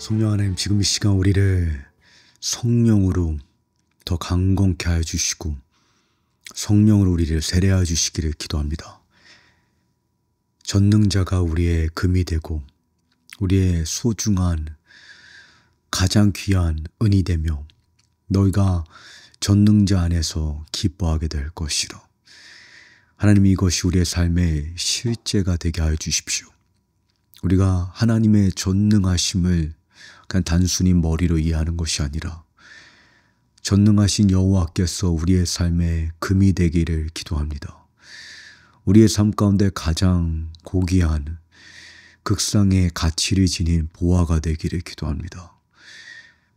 성령 하나님, 지금 이 시간 우리를 성령으로 더 강건케 하여 주시고 성령으로 우리를 세례하여 주시기를 기도합니다. 전능자가 우리의 금이 되고 우리의 소중한 가장 귀한 은이 되며 너희가 전능자 안에서 기뻐하게 될 것이라. 하나님, 이것이 우리의 삶의 실제가 되게 하여 주십시오. 우리가 하나님의 전능하심을 그냥 단순히 머리로 이해하는 것이 아니라 전능하신 여호와께서 우리의 삶의 금이 되기를 기도합니다. 우리의 삶 가운데 가장 고귀한 극상의 가치를 지닌 보화가 되기를 기도합니다.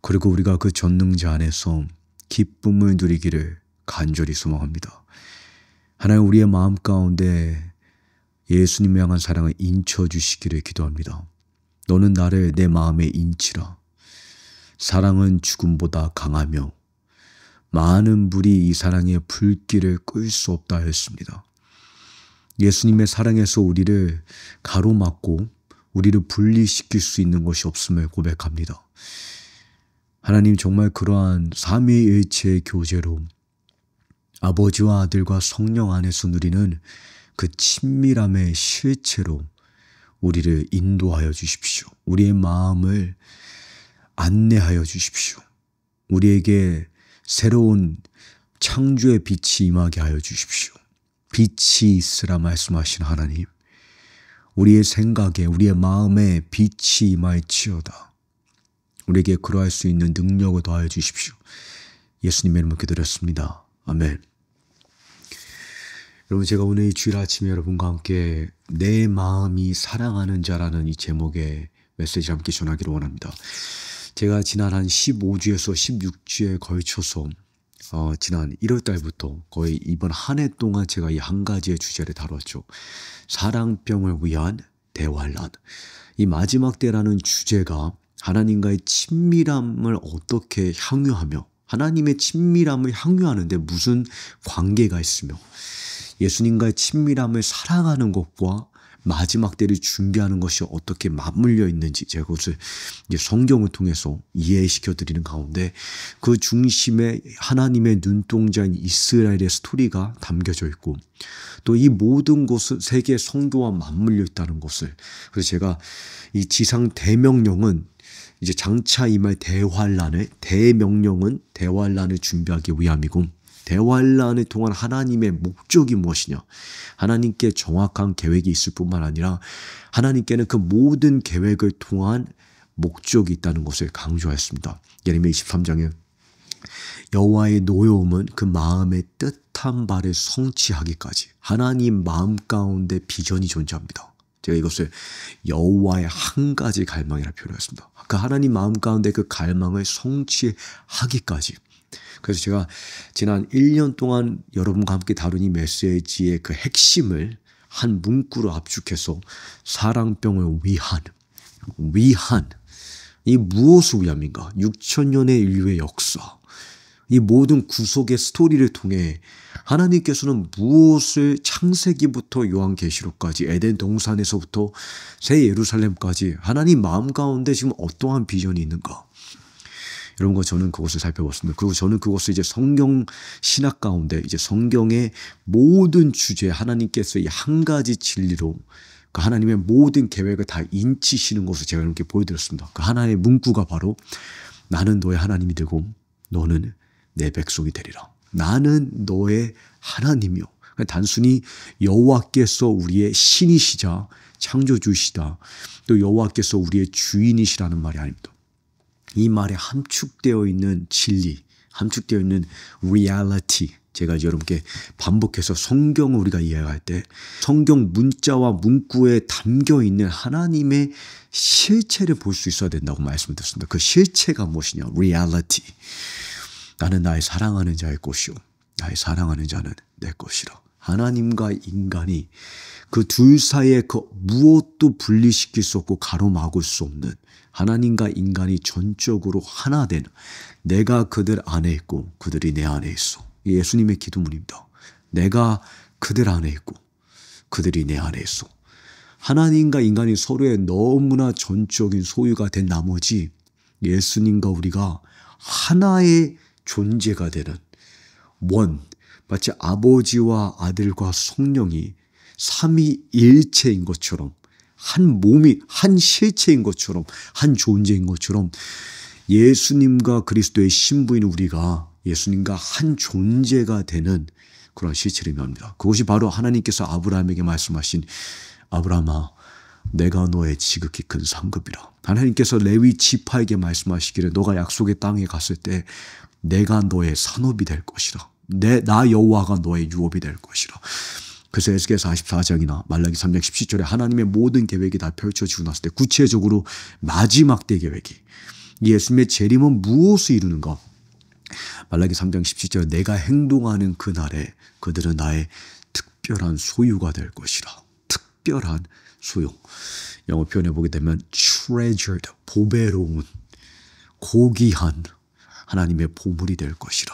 그리고 우리가 그 전능자 안에서 기쁨을 누리기를 간절히 소망합니다. 하나님, 우리의 마음 가운데 예수님을 향한 사랑을 인쳐주시기를 기도합니다. 너는 나를 내 마음에 인치라. 사랑은 죽음보다 강하며 많은 불이 이 사랑의 불길을 끌 수 없다 했습니다. 예수님의 사랑에서 우리를 가로막고 우리를 분리시킬 수 있는 것이 없음을 고백합니다. 하나님, 정말 그러한 삼위일체의 교제로 아버지와 아들과 성령 안에서 누리는 그 친밀함의 실체로 우리를 인도하여 주십시오. 우리의 마음을 안내하여 주십시오. 우리에게 새로운 창조의 빛이 임하게 하여 주십시오. 빛이 있으라 말씀하신 하나님, 우리의 생각에 우리의 마음에 빛이 임할지어다. 우리에게 그러할 수 있는 능력을 더하여 주십시오. 예수님의 이름으로 기도드렸습니다. 아멘. 여러분, 제가 오늘 이 주일 아침에 여러분과 함께 내 마음이 사랑하는 자라는 이 제목의 메시지 함께 전하기를 원합니다. 제가 지난 한 15주에서 16주에 걸쳐서 지난 1월 달부터 거의 이번 한 해 동안 제가 이 한 가지의 주제를 다뤘죠. 사랑병을 위한 대환란. 이 마지막 때라는 주제가 하나님과의 친밀함을 어떻게 향유하며 하나님의 친밀함을 향유하는데 무슨 관계가 있으며 예수님과의 친밀함을 사랑하는 것과 마지막 때를 준비하는 것이 어떻게 맞물려 있는지 제가 그것을 이제 성경을 통해서 이해시켜 드리는 가운데 그 중심에 하나님의 눈동자인 이스라엘의 스토리가 담겨져 있고 또 이 모든 것은 세계 선교와 맞물려 있다는 것을, 그래서 제가 이 지상 대명령은 이제 장차 임할 대환란의 대명령은 대환란을 준비하기 위함이고 대환란을 통한 하나님의 목적이 무엇이냐, 하나님께 정확한 계획이 있을 뿐만 아니라 하나님께는 그 모든 계획을 통한 목적이 있다는 것을 강조했습니다. 예레미야 23장에 여호와의 노여움은 그 마음의 뜻한 바를 성취하기까지, 하나님 마음 가운데 비전이 존재합니다. 제가 이것을 여호와의 한 가지 갈망이라 표현했습니다. 그 하나님 마음 가운데 그 갈망을 성취하기까지. 그래서 제가 지난 1년 동안 여러분과 함께 다룬 이 메시지의 그 핵심을 한 문구로 압축해서 사랑병을 위한 이 무엇을 위함인가? 6,000년의 인류의 역사, 이 모든 구속의 스토리를 통해 하나님께서는 무엇을 창세기부터 요한계시록까지 에덴 동산에서부터 새 예루살렘까지 하나님 마음 가운데 지금 어떠한 비전이 있는가? 이런 거 저는 그것을 살펴봤습니다. 그리고 저는 그것을 이제 성경 신학 가운데 이제 성경의 모든 주제 하나님께서 이 한 가지 진리로 그 하나님의 모든 계획을 다 인치시는 것을 제가 이렇게 보여드렸습니다. 그 하나의 문구가 바로 나는 너의 하나님이 되고 너는 내 백성이 되리라. 나는 너의 하나님이요. 단순히 여호와께서 우리의 신이시자 창조주시다, 또 여호와께서 우리의 주인이시라는 말이 아닙니다. 이 말에 함축되어 있는 진리, 함축되어 있는 reality, 제가 이제 여러분께 반복해서 성경을 우리가 이해할 때 성경 문자와 문구에 담겨있는 하나님의 실체를 볼 수 있어야 된다고 말씀을 드렸습니다. 그 실체가 무엇이냐? reality. 나는 나의 사랑하는 자의 것이요 나의 사랑하는 자는 내 것이라. 하나님과 인간이 그 둘 사이에 그 무엇도 분리시킬 수 없고 가로막을 수 없는, 하나님과 인간이 전적으로 하나 되는, 내가 그들 안에 있고 그들이 내 안에 있어. 예수님의 기도문입니다. 내가 그들 안에 있고 그들이 내 안에 있어. 하나님과 인간이 서로의 너무나 전적인 소유가 된 나머지 예수님과 우리가 하나의 존재가 되는 원, 마치 아버지와 아들과 성령이 삼위일체인 것처럼 한 몸이 한 실체인 것처럼 한 존재인 것처럼 예수님과 그리스도의 신부인 우리가 예수님과 한 존재가 되는 그런 실체를 의미합니다. 그것이 바로 하나님께서 아브라함에게 말씀하신 아브라함아 내가 너의 지극히 큰 상급이라. 하나님께서 레위 지파에게 말씀하시기를 너가 약속의 땅에 갔을 때 내가 너의 산업이 될 것이라. 나 여호와가 너의 유업이 될 것이라. 그래서 에스겔서 44장이나 말라기 3장 17절에 하나님의 모든 계획이 다 펼쳐지고 났을 때 구체적으로 마지막 때 계획이 예수님의 재림은 무엇을 이루는가? 말라기 3장 17절에 내가 행동하는 그날에 그들은 나의 특별한 소유가 될 것이라. 특별한 소유. 영어 표현해 보게 되면 treasured, 보배로운, 고귀한 하나님의 보물이 될 것이라.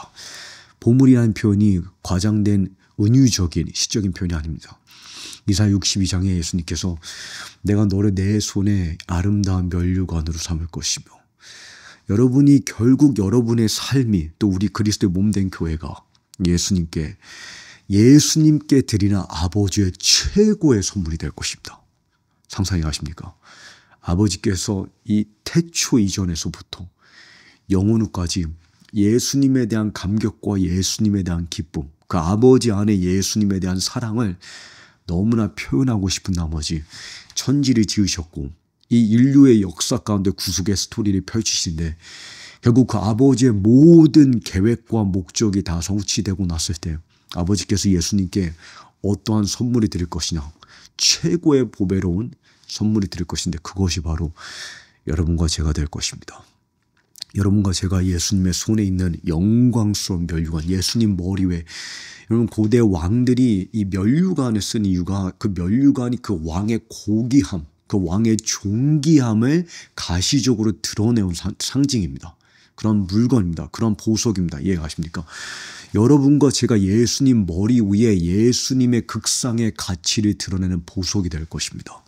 보물이라는 표현이 과장된 은유적인 시적인 표현이 아닙니다. 이사야 62장에 예수님께서 내가 너를 내 손에 아름다운 면류관으로 삼을 것이며 여러분이 결국 여러분의 삶이 또 우리 그리스도의 몸된 교회가 예수님께 드리는 아버지의 최고의 선물이 될 것입니다. 상상이 가십니까? 아버지께서 이 태초 이전에서부터 영원 후까지 예수님에 대한 감격과 예수님에 대한 기쁨, 그 아버지 안에 예수님에 대한 사랑을 너무나 표현하고 싶은 나머지 천지를 지으셨고 이 인류의 역사 가운데 구속의 스토리를 펼치시는데 결국 그 아버지의 모든 계획과 목적이 다 성취되고 났을 때 아버지께서 예수님께 어떠한 선물이 드릴 것이냐, 최고의 보배로운 선물이 드릴 것인데 그것이 바로 여러분과 제가 될 것입니다. 여러분과 제가 예수님의 손에 있는 영광스러운 면류관, 예수님 머리 위에 여러분 고대 왕들이 이 면류관을 쓴 이유가 그 면류관이 그 왕의 고귀함, 그 왕의 존귀함을 가시적으로 드러내온 상징입니다. 그런 물건입니다. 그런 보석입니다. 이해가십니까? 여러분과 제가 예수님 머리 위에 예수님의 극상의 가치를 드러내는 보석이 될 것입니다.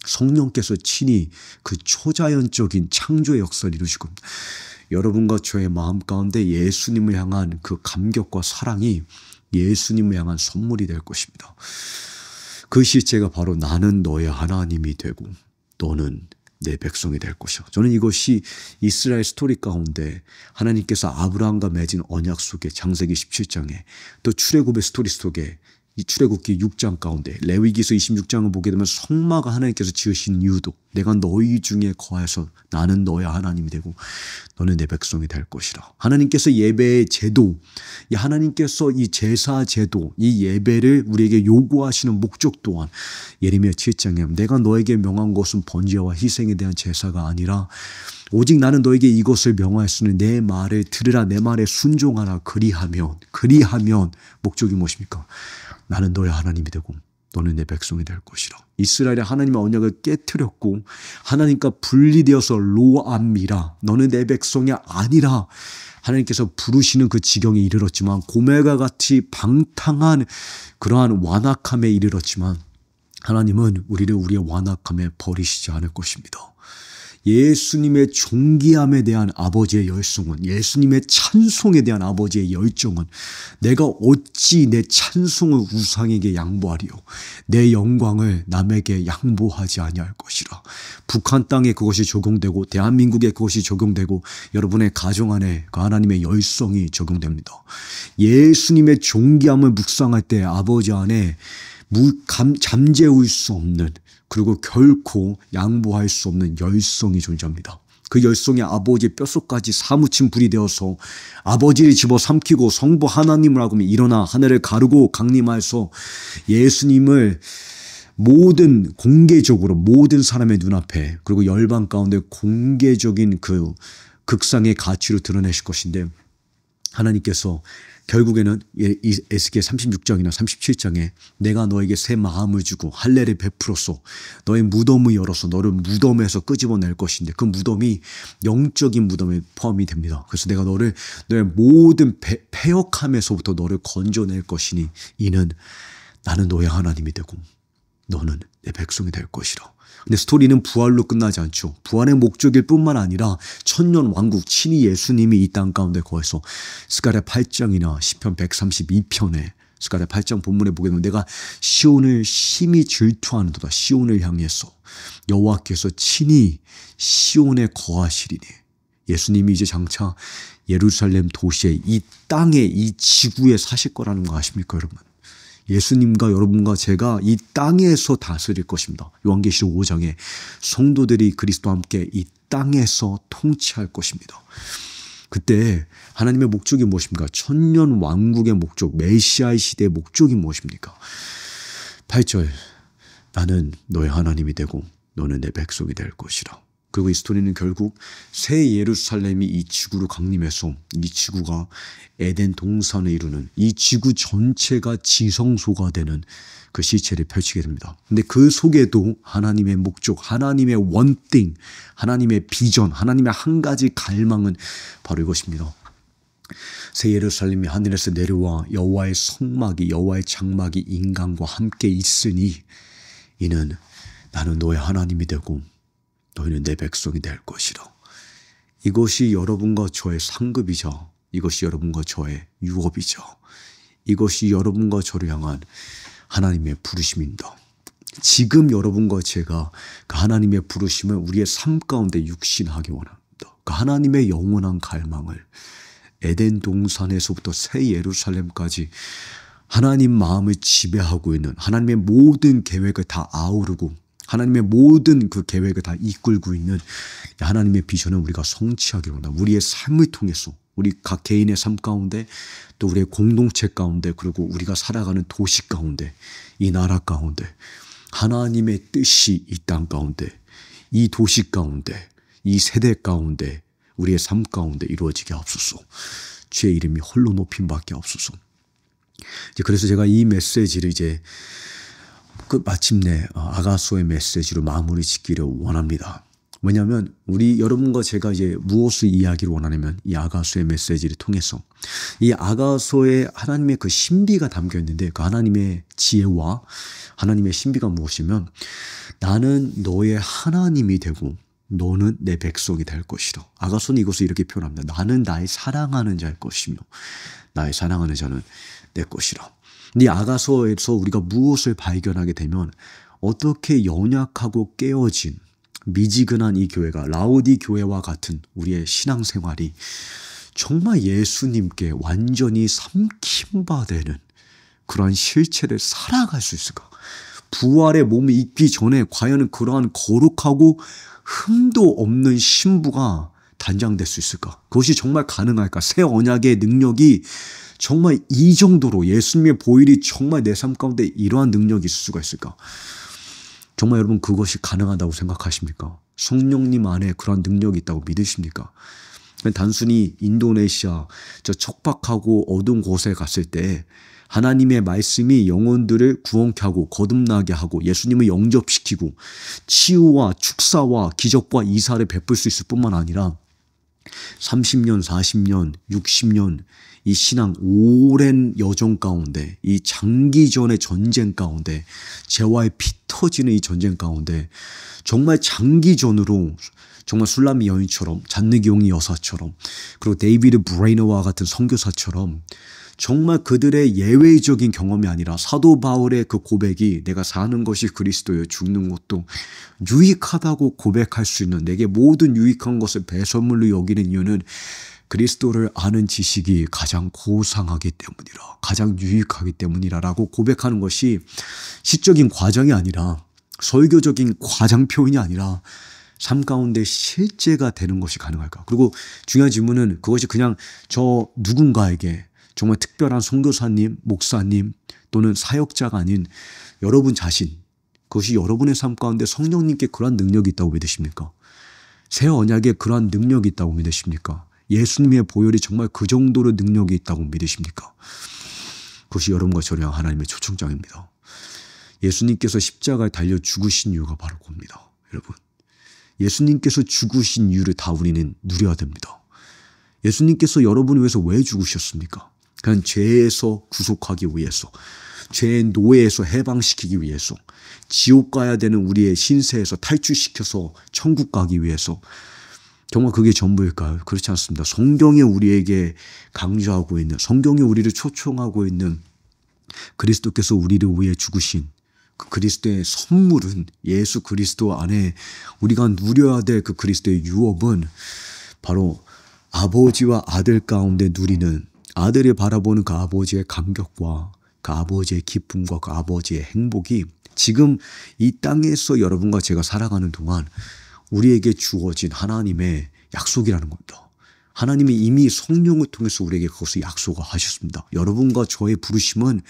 성령께서 친히 그 초자연적인 창조의 역사를 이루실 겁니다. 여러분과 저의 마음 가운데 예수님을 향한 그 감격과 사랑이 예수님을 향한 선물이 될 것입니다. 그 실제가 바로 나는 너의 하나님이 되고 너는 내 백성이 될 것이요. 저는 이것이 이스라엘 스토리 가운데 하나님께서 아브라함과 맺은 언약 속에 창세기 17장에 또 출애굽의 스토리 속에 이 출애굽기 6장 가운데 레위기서 26장을 보게 되면 성마가 하나님께서 지으신 이유도 내가 너희 중에 거해서 나는 너의 하나님이 되고 너는 내 백성이 될 것이라. 하나님께서 예배의 제도, 이 하나님께서 이 제사 제도, 이 예배를 우리에게 요구하시는 목적 또한 예레미야 7장에 내가 너에게 명한 것은 번제와 희생에 대한 제사가 아니라 오직 나는 너에게 이것을 명하였으니 내 말을 들으라, 내 말에 순종하라. 그리하면 목적이 무엇입니까? 나는 너의 하나님이 되고 너는 내 백성이 될 것이라. 이스라엘의 하나님의 언약을 깨트렸고 하나님과 분리되어서 로암이라 너는 내 백성이 아니라 하나님께서 부르시는 그 지경에 이르렀지만 고멜과 같이 방탕한 그러한 완악함에 이르렀지만 하나님은 우리를 우리의 완악함에 버리시지 않을 것입니다. 예수님의 존귀함에 대한 아버지의 열성은, 예수님의 찬송에 대한 아버지의 열정은 내가 어찌 내 찬송을 우상에게 양보하리요, 내 영광을 남에게 양보하지 아니할 것이라. 북한 땅에 그것이 적용되고 대한민국에 그것이 적용되고 여러분의 가정 안에 그 하나님의 열성이 적용됩니다. 예수님의 존귀함을 묵상할 때 아버지 안에 잠재울 수 없는, 그리고 결코 양보할 수 없는 열성이 존재합니다. 그 열성이 아버지의 뼛속까지 사무친 불이 되어서 아버지를 집어삼키고 성부 하나님을 하고 일어나 하늘을 가르고 강림하여서 예수님을 공개적으로 모든 사람의 눈앞에 그리고 열방 가운데 공개적인 그 극상의 가치로 드러내실 것인데 하나님께서 결국에는 에스겔 36장이나 37장에 내가 너에게 새 마음을 주고 할례를 베풀어서 너의 무덤을 열어서 너를 무덤에서 끄집어낼 것인데 그 무덤이 영적인 무덤에 포함이 됩니다. 그래서 내가 너의 모든 패역함에서부터 너를 건져낼 것이니 이는 나는 너의 하나님이 되고 너는 내 백성이 될 것이라. 근데 스토리는 부활로 끝나지 않죠. 부활의 목적일 뿐만 아니라 천년 왕국 친히 예수님이 이 땅 가운데 거해서 스가랴 8장이나 시편 132편에 스가랴 8장 본문에 보게 되면 내가 시온을 심히 질투하는도다. 시온을 향해서 여호와께서 친히 시온에 거하시리니. 예수님이 이제 장차 예루살렘 도시에 이 땅에 이 지구에 사실 거라는 거 아십니까 여러분? 예수님과 여러분과 제가 이 땅에서 다스릴 것입니다. 요한계시록 5장에 성도들이 그리스도와 함께 이 땅에서 통치할 것입니다. 그때 하나님의 목적이 무엇입니까? 천년 왕국의 목적, 메시아의 시대의 목적이 무엇입니까? 8절 나는 너의 하나님이 되고 너는 내 백성이 될 것이라. 그리고 이 스토리는 결국 새 예루살렘이 이 지구로 강림해서 이 지구가 에덴 동산을 이루는 이 지구 전체가 지성소가 되는 그 시체를 펼치게 됩니다. 근데 그 속에도 하나님의 목적, 하나님의 원띵, 하나님의 비전, 하나님의 한 가지 갈망은 바로 이것입니다. 새 예루살렘이 하늘에서 내려와 여호와의 성막이 여호와의 장막이 인간과 함께 있으니 이는 나는 너의 하나님이 되고 너희는 내 백성이 될 것이라. 이것이 여러분과 저의 상급이자 이것이 여러분과 저의 유업이자 이것이 여러분과 저를 향한 하나님의 부르심입니다. 지금 여러분과 제가 그 하나님의 부르심을 우리의 삶 가운데 육신하기 원합니다. 그 하나님의 영원한 갈망을 에덴 동산에서부터 새 예루살렘까지 하나님 마음을 지배하고 있는 하나님의 모든 계획을 다 아우르고 하나님의 모든 그 계획을 다 이끌고 있는 하나님의 비전을 우리가 성취하기로 원합니다. 우리의 삶을 통해서 우리 각 개인의 삶 가운데 또 우리의 공동체 가운데 그리고 우리가 살아가는 도시 가운데 이 나라 가운데 하나님의 뜻이 이 땅 가운데 이 도시 가운데 이 세대 가운데 우리의 삶 가운데 이루어지게 하옵소서. 주의 이름이 홀로 높임 받게 하옵소서. 그래서 제가 이 메시지를 이제 마침내 아가서의 메시지로 마무리 짓기를 원합니다. 왜냐하면 우리 여러분과 제가 이제 무엇을 이야기를 원하냐면 이 아가서의 메시지를 통해서 이 아가서에 하나님의 그 신비가 담겨 있는데 그 하나님의 지혜와 하나님의 신비가 무엇이면 나는 너의 하나님이 되고 너는 내 백성이 될 것이라. 아가서는 이것을 이렇게 표현합니다. 나는 나의 사랑하는 자일 것이며 나의 사랑하는 자는 내 것이라. 이 아가서에서 우리가 무엇을 발견하게 되면 어떻게 연약하고 깨어진 미지근한 이 교회가 라오디 교회와 같은 우리의 신앙생활이 정말 예수님께 완전히 삼킴바되는 그러한 실체를 살아갈 수 있을까? 부활의 몸을 입기 전에 과연 그러한 거룩하고 흠도 없는 신부가 단장될 수 있을까? 그것이 정말 가능할까? 새 언약의 능력이 정말 이 정도로 예수님의 보혈이 정말 내 삶 가운데 이러한 능력이 있을 수가 있을까? 정말 여러분 그것이 가능하다고 생각하십니까? 성령님 안에 그런 능력이 있다고 믿으십니까? 단순히 인도네시아 저 척박하고 어두운 곳에 갔을 때 하나님의 말씀이 영혼들을 구원케 하고 거듭나게 하고 예수님을 영접시키고 치유와 축사와 기적과 이사를 베풀 수 있을 뿐만 아니라 30년, 40년, 60년 이 신앙 오랜 여정 가운데 이 장기전의 전쟁 가운데 재와의 피 터지는 이 전쟁 가운데 정말 장기전으로 정말 술라미 여인처럼 잔느기용이 여사처럼 그리고 데이비드 브레이너와 같은 선교사처럼 정말 그들의 예외적인 경험이 아니라 사도 바울의 그 고백이 내가 사는 것이 그리스도요 죽는 것도 유익하다고 고백할 수 있는 내게 모든 유익한 것을 배설물로 여기는 이유는 그리스도를 아는 지식이 가장 고상하기 때문이라 가장 유익하기 때문이라라고 고백하는 것이 시적인 과정이 아니라 설교적인 과장 표현이 아니라 삶 가운데 실제가 되는 것이 가능할까? 그리고 중요한 질문은 그것이 그냥 저 누군가에게 정말 특별한 선교사님, 목사님 또는 사역자가 아닌 여러분 자신 그것이 여러분의 삶 가운데 성령님께 그러한 능력이 있다고 믿으십니까? 새 언약에 그러한 능력이 있다고 믿으십니까? 예수님의 보혈이 정말 그 정도로 능력이 있다고 믿으십니까? 그것이 여러분과 저를 향한 하나님의 초청장입니다. 예수님께서 십자가에 달려 죽으신 이유가 바로 그겁니다. 여러분, 예수님께서 죽으신 이유를 다 우리는 누려야 됩니다. 예수님께서 여러분을 위해서 왜 죽으셨습니까? 그냥 죄에서 구속하기 위해서 죄의 노예에서 해방시키기 위해서, 지옥 가야 되는 우리의 신세에서 탈출시켜서 천국 가기 위해서. 정말 그게 전부일까요? 그렇지 않습니다. 성경에 우리에게 강조하고 있는, 성경에 우리를 초청하고 있는 그리스도께서 우리를 위해 죽으신 그 그리스도의 선물은, 예수 그리스도 안에 우리가 누려야 될 그 그리스도의 유업은 바로 아버지와 아들 가운데 누리는, 아들이 바라보는 그 아버지의 감격과 그 아버지의 기쁨과 그 아버지의 행복이 지금 이 땅에서 여러분과 제가 살아가는 동안 우리에게 주어진 하나님의 약속이라는 겁니다. 하나님이 이미 성령을 통해서 우리에게 그것을 약속하셨습니다. 여러분과 저의 부르심은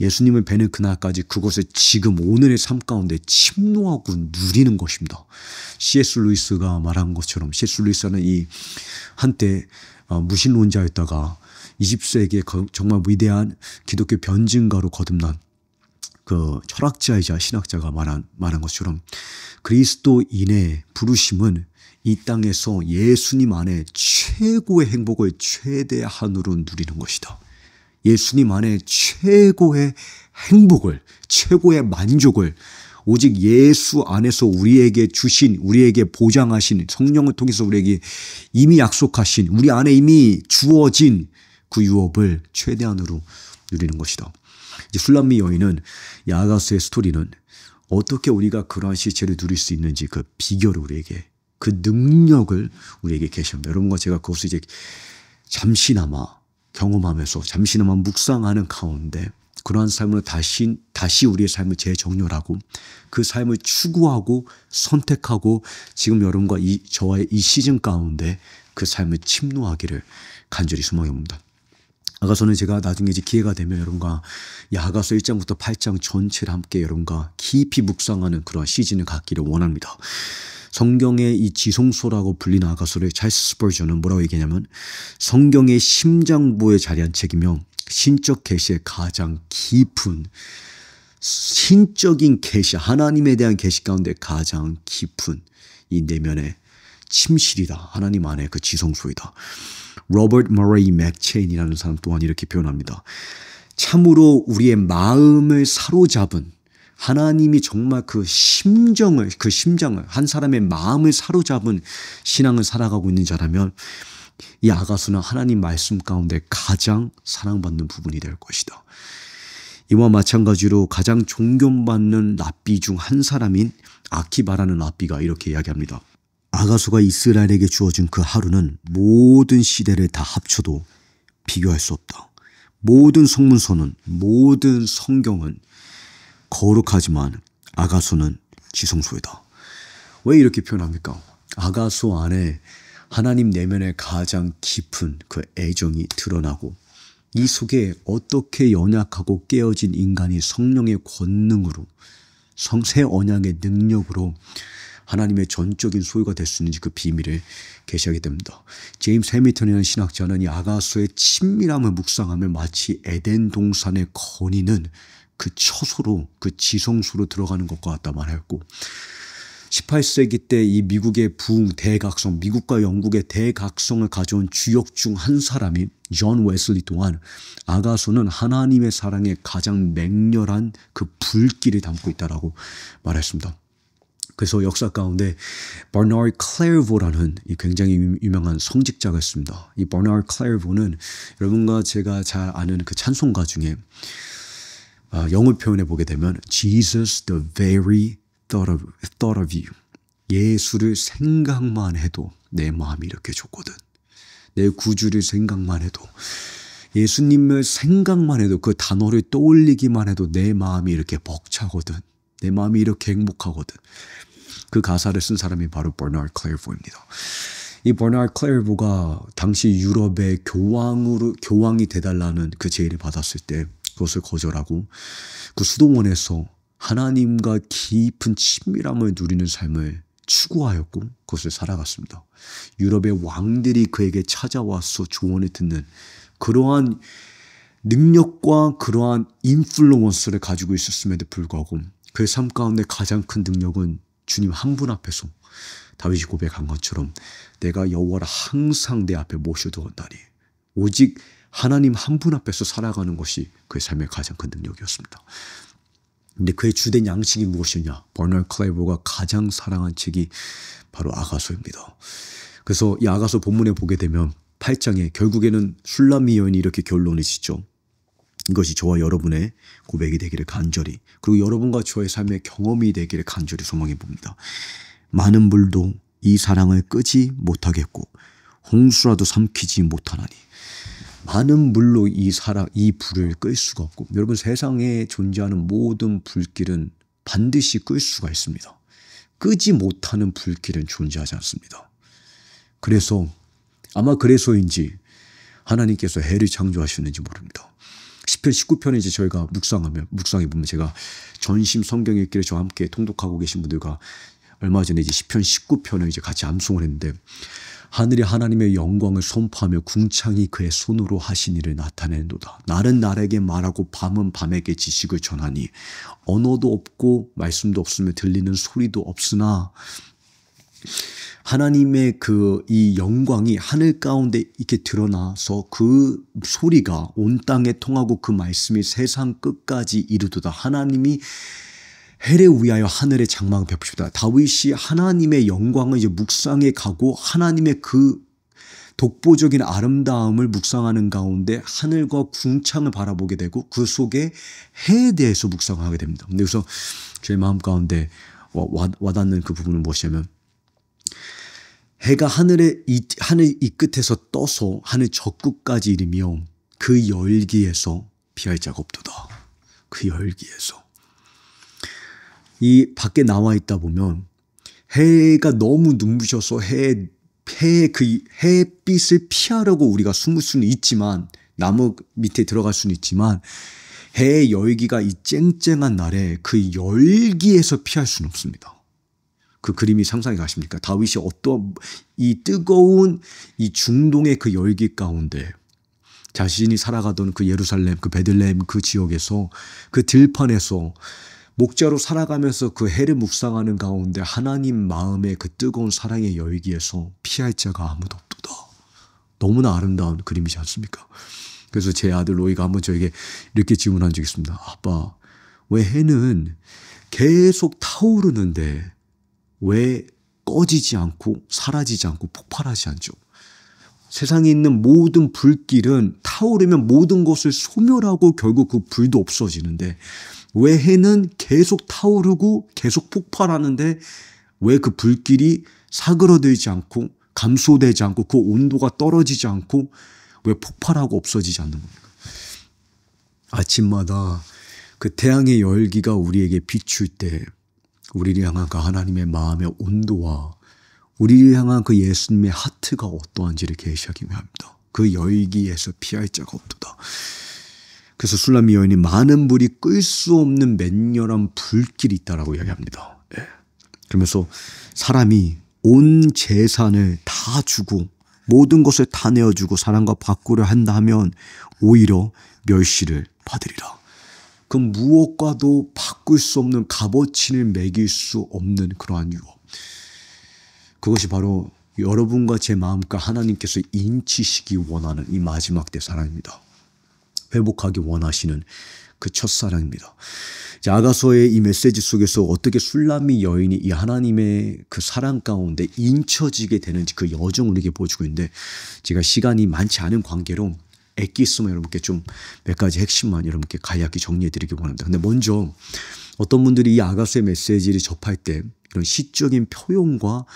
예수님을 뵈는 그날까지 그것을 지금 오늘의 삶 가운데 침노하고 누리는 것입니다. C.S. 루이스가 말한 것처럼, C.S. 루이스는 이 한때 무신론자였다가 20세기에 정말 위대한 기독교 변증가로 거듭난 그 철학자이자 신학자가 말한 것처럼, 그리스도인의 부르심은 이 땅에서 예수님 안에 최고의 행복을 최대한으로 누리는 것이다. 예수님 안에 최고의 행복을, 최고의 만족을 오직 예수 안에서 우리에게 주신, 우리에게 보장하신, 성령을 통해서 우리에게 이미 약속하신, 우리 안에 이미 주어진 그 유업을 최대한으로 누리는 것이다. 이제 술람미 여인은, 이 아가스의 스토리는 어떻게 우리가 그러한 실체를 누릴 수 있는지 그 비결을 우리에게, 그 능력을 우리에게 계시합니다. 여러분과 제가 그것을 이제 잠시나마 경험하면서, 잠시나마 묵상하는 가운데 그러한 삶으로 다시 우리의 삶을 재정렬하고 그 삶을 추구하고 선택하고 지금 여러분과 저와의 이 시즌 가운데 그 삶을 침노하기를 간절히 소망합니다. 아가서는 제가 나중에 이제 기회가 되면 여러분과 이 아가서 1장부터 8장 전체를 함께 여러분과 깊이 묵상하는 그런 시즌을 갖기를 원합니다. 성경의 이 지성소라고 불리는 아가서를 찰스 스펄전은 뭐라고 얘기하냐면, 성경의 심장부에 자리한 책이며 신적 계시의 가장 깊은, 신적인 계시, 하나님에 대한 계시 가운데 가장 깊은 이 내면의 침실이다. 하나님 안에 그 지성소이다. 로버트 머레이 맥체인이라는 사람 또한 이렇게 표현합니다. 참으로 우리의 마음을 사로잡은, 하나님이 정말 그 심장을, 한 사람의 마음을 사로잡은 신앙을 살아가고 있는 자라면 이 아가서는 하나님 말씀 가운데 가장 사랑받는 부분이 될 것이다. 이와 마찬가지로 가장 존경받는 랍비 중 한 사람인 아키바라는 랍비가 이렇게 이야기합니다. 아가서가 이스라엘에게 주어진 그 하루는 모든 시대를 다 합쳐도 비교할 수 없다. 모든 성문서는, 모든 성경은 거룩하지만 아가서는 지성소이다. 왜 이렇게 표현합니까? 아가서 안에 하나님 내면의 가장 깊은 그 애정이 드러나고, 이 속에 어떻게 연약하고 깨어진 인간이 성령의 권능으로, 새 언약의 능력으로 하나님의 전적인 소유가 될 수 있는지 그 비밀을 계시하게 됩니다. 제임스 해밀턴이라는 신학자는 이 아가서의 친밀함을 묵상하며 마치 에덴 동산의 건의는 그 처소로, 그 지성소로 들어가는 것과 같다 말했고, 18세기 때 이 미국의 대각성, 미국과 영국의 대각성을 가져온 주역 중 한 사람인 존 웨슬리 또한 아가서는 하나님의 사랑의 가장 맹렬한 그 불길을 담고 있다라고 말했습니다. 그래서 역사 가운데 버나드 클레르보라는 이 굉장히 유명한 성직자가 있습니다. 이 버나드 클레르보는 여러분과 제가 잘 아는 그 찬송가 중에 영어 표현해 보게 되면 Jesus the very thought of you, 예수를 생각만 해도 내 마음이 이렇게 좋거든. 내 구주를 생각만 해도, 예수님을 생각만 해도, 그 단어를 떠올리기만 해도 내 마음이 이렇게 벅차거든. 내 마음이 이렇게 행복하거든. 그 가사를 쓴 사람이 바로 버나드 클레르보입니다. 이 버나드 클레르보가 당시 유럽의 교황이 돼달라는 그 제의를 받았을 때 그것을 거절하고 그 수도원에서 하나님과 깊은 친밀함을 누리는 삶을 추구하였고 그것을 살아갔습니다. 유럽의 왕들이 그에게 찾아와서 조언을 듣는 그러한 능력과 그러한 인플루언스를 가지고 있었음에도 불구하고 그의 삶 가운데 가장 큰 능력은 주님 한 분 앞에서 다윗이 고백한 것처럼 내가 여호와를 항상 내 앞에 모셔두었다니, 오직 하나님 한 분 앞에서 살아가는 것이 그의 삶의 가장 큰 능력이었습니다. 근데 그의 주된 양식이 무엇이냐? 버널 클레이버가 가장 사랑한 책이 바로 아가서입니다. 그래서 이 아가서 본문에 보게 되면 8장에 결국에는 술람미 여인이 이렇게 결론을 짓죠. 이것이 저와 여러분의 고백이 되기를 간절히, 그리고 여러분과 저의 삶의 경험이 되기를 간절히 소망해 봅니다. 많은 불도 이 사랑을 끄지 못하겠고 홍수라도 삼키지 못하나니. 많은 불로 이 불을 끌 수가 없고, 여러분 세상에 존재하는 모든 불길은 반드시 끌 수가 있습니다. 끄지 못하는 불길은 존재하지 않습니다. 그래서 아마 그래서인지 하나님께서 해를 창조하셨는지 모릅니다. 시편 19편에 이제 저희가 묵상해 보면, 제가 전심 성경 읽기를 저와 함께 통독하고 계신 분들과 얼마 전에 이제 시편 19편을 이제 같이 암송을 했는데, 하늘이 하나님의 영광을 선포하며 궁창이 그의 손으로 하신 일을 나타내는도다. 날은 날에게 말하고 밤은 밤에게 지식을 전하니 언어도 없고 말씀도 없으며 들리는 소리도 없으나, 하나님의 이 영광이 하늘 가운데 이렇게 드러나서 그 소리가 온 땅에 통하고 그 말씀이 세상 끝까지 이르도다. 하나님이 해를 위하여 하늘의 장막을 베푸시다. 다윗이 하나님의 영광을 이제 묵상해 가고 하나님의 그 독보적인 아름다움을 묵상하는 가운데 하늘과 궁창을 바라보게 되고 그 속에 해에 대해서 묵상하게 됩니다. 그래서 제 마음 가운데 와닿는 그 부분은 무엇이냐면, 해가 하늘 이 끝에서 떠서 하늘 저 끝까지 이르며 그 열기에서 피할 자가 없도다. 그 열기에서. 이 밖에 나와 있다 보면 해가 너무 눈부셔서 그 햇빛을 피하려고 우리가 숨을 수는 있지만, 나무 밑에 들어갈 수는 있지만, 해의 열기가 이 쨍쨍한 날에 그 열기에서 피할 수는 없습니다. 그 그림이 상상이 가십니까? 다윗이 어떤 이 뜨거운 이 중동의 그 열기 가운데 자신이 살아가던 그 예루살렘, 그 베들레헴 그 지역에서 그 들판에서 목자로 살아가면서 그 해를 묵상하는 가운데 하나님 마음의 그 뜨거운 사랑의 열기에서 피할 자가 아무도 없도다. 너무나 아름다운 그림이지 않습니까? 그래서 제 아들 로이가 한번 저에게 이렇게 질문한 적이 있습니다. 아빠, 왜 해는 계속 타오르는데 왜 꺼지지 않고 사라지지 않고 폭발하지 않죠? 세상에 있는 모든 불길은 타오르면 모든 것을 소멸하고 결국 그 불도 없어지는데, 왜 해는 계속 타오르고 계속 폭발하는데 왜 그 불길이 사그러들지 않고 감소되지 않고 그 온도가 떨어지지 않고 왜 폭발하고 없어지지 않는 겁니까? 아침마다 그 태양의 열기가 우리에게 비출 때 우리를 향한 그 하나님의 마음의 온도와 우리를 향한 그 예수님의 하트가 어떠한지를 계시하기 위함입니다. 그 열기에서 피할 자가 없도다. 그래서 술람미 여인이 많은 불이 끌 수 없는 맹렬한 불길이 있다라고 이야기합니다. 그러면서 사람이 온 재산을 다 주고 모든 것을 다 내어주고 사람과 바꾸려 한다 하면 오히려 멸시를 받으리라. 그 무엇과도 바꿀 수 없는 값어치를 매길 수 없는 그러한 유업. 그것이 바로 여러분과 제 마음과 하나님께서 인치시기 원하는 이 마지막 때 사랑입니다. 회복하기 원하시는 그 첫사랑입니다. 아가서의 이 메시지 속에서 어떻게 술람미 여인이 이 하나님의 그 사랑 가운데 인쳐지게 되는지 그 여정을 우리에게 보여주고 있는데, 제가 시간이 많지 않은 관계로 엑기스만 여러분께 좀 몇 가지 핵심만 여러분께 간략히 정리해 드리기 원합니다. 근데 먼저 어떤 분들이 이 아가서의 메시지를 접할 때 이런 시적인 표현과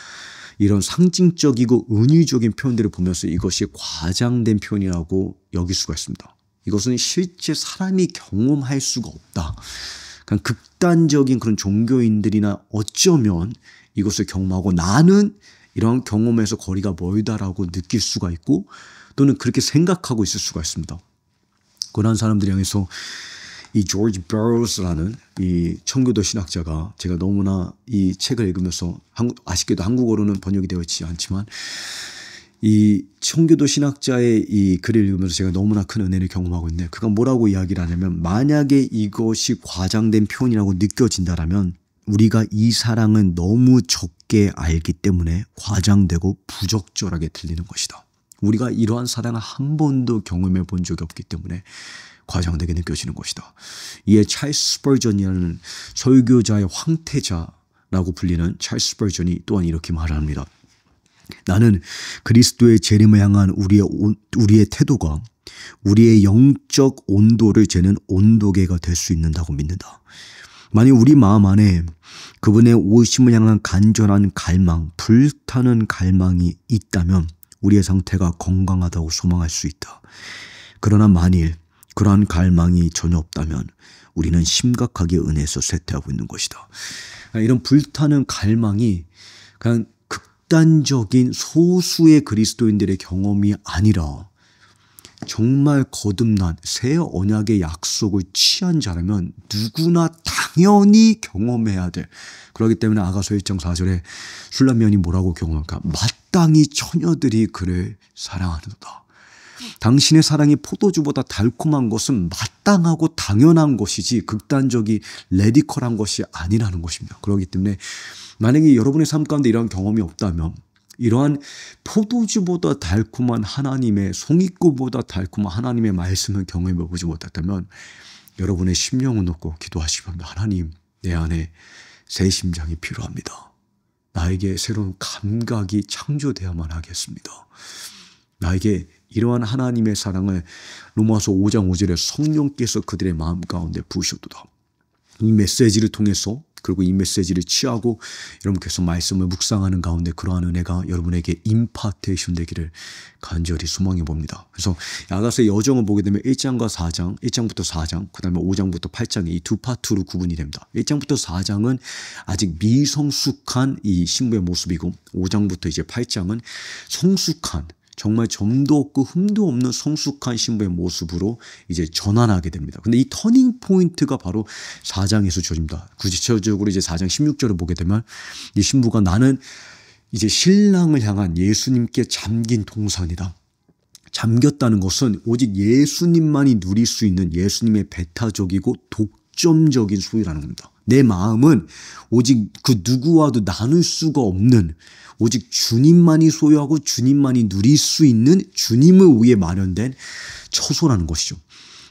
이런 상징적이고 은유적인 표현들을 보면서 이것이 과장된 표현이라고 여길 수가 있습니다. 이것은 실제 사람이 경험할 수가 없다. 그냥 극단적인 그런 종교인들이나 어쩌면 이것을 경험하고 나는 이런 경험에서 거리가 멀다라고 느낄 수가 있고 또는 그렇게 생각하고 있을 수가 있습니다. 그런 사람들을 향해서 이 조지 베로스라는 이 청교도 신학자가, 제가 너무나 이 책을 읽으면서 아쉽게도 한국어로는 번역이 되어 있지 않지만 이 청교도 신학자의 이 글을 읽으면서 제가 너무나 큰 은혜를 경험하고 있는데, 그가 뭐라고 이야기를 하냐면, 만약에 이것이 과장된 표현이라고 느껴진다라면 우리가 이 사랑은 너무 적게 알기 때문에 과장되고 부적절하게 들리는 것이다. 우리가 이러한 사랑을 한 번도 경험해 본 적이 없기 때문에 과장되게 느껴지는 것이다. 이에 찰스 스퍼전이라는 설교자의 황태자라고 불리는 찰스 스퍼전이 또한 이렇게 말합니다. 나는 그리스도의 재림을 향한 우리의 태도가 우리의 영적 온도를 재는 온도계가 될 수 있는다고 믿는다. 만약 우리 마음 안에 그분의 오심을 향한 간절한 갈망, 불타는 갈망이 있다면 우리의 상태가 건강하다고 소망할 수 있다. 그러나 만일 그러한 갈망이 전혀 없다면 우리는 심각하게 은혜에서 쇠퇴하고 있는 것이다. 이런 불타는 갈망이 그냥 극단적인 소수의 그리스도인들의 경험이 아니라 정말 거듭난 새 언약의 약속을 취한 자라면 누구나 당연히 경험해야 돼. 그렇기 때문에 아가서 1장 4절에 술람면이 뭐라고 경험할까? 마땅히 처녀들이 그를 사랑하는도다. 당신의 사랑이 포도주보다 달콤한 것은 마땅하고 당연한 것이지 극단적이 레디컬한 것이 아니라는 것입니다. 그렇기 때문에 만약에 여러분의 삶 가운데 이러한 경험이 없다면 이러한 포도주보다 달콤한 하나님의 송이꽃보다 달콤한 하나님의 말씀을 경험해 보지 못했다면 여러분의 심령을 놓고 기도하시기 바랍니다. 하나님, 내 안에 새 심장이 필요합니다. 나에게 새로운 감각이 창조되어야만 하겠습니다. 나에게 이러한 하나님의 사랑을 로마서 5장 5절에 성령께서 그들의 마음 가운데 부으셨도다. 이 메시지를 통해서 그리고 이 메시지를 취하고 여러분께서 말씀을 묵상하는 가운데 그러한 은혜가 여러분에게 임파테이션 되기를 간절히 소망해 봅니다. 그래서 아가서의 여정을 보게 되면 1장과 4장, 1장부터 4장, 그 다음에 5장부터 8장이 이 두 파트로 구분이 됩니다. 1장부터 4장은 아직 미성숙한 이 신부의 모습이고 5장부터 이제 8장은 성숙한 정말 점도 없고 흠도 없는 성숙한 신부의 모습으로 이제 전환하게 됩니다. 근데 이 터닝 포인트가 바로 4장에서 주어집니다. 구체적으로 이제 4장 16절을 보게 되면 이 신부가 나는 이제 신랑을 향한 예수님께 잠긴 동산이다. 잠겼다는 것은 오직 예수님만이 누릴 수 있는 예수님의 배타적이고 독점적인 소유라는 겁니다. 내 마음은 오직 그 누구와도 나눌 수가 없는 오직 주님만이 소유하고 주님만이 누릴 수 있는 주님을 위해 마련된 처소라는 것이죠.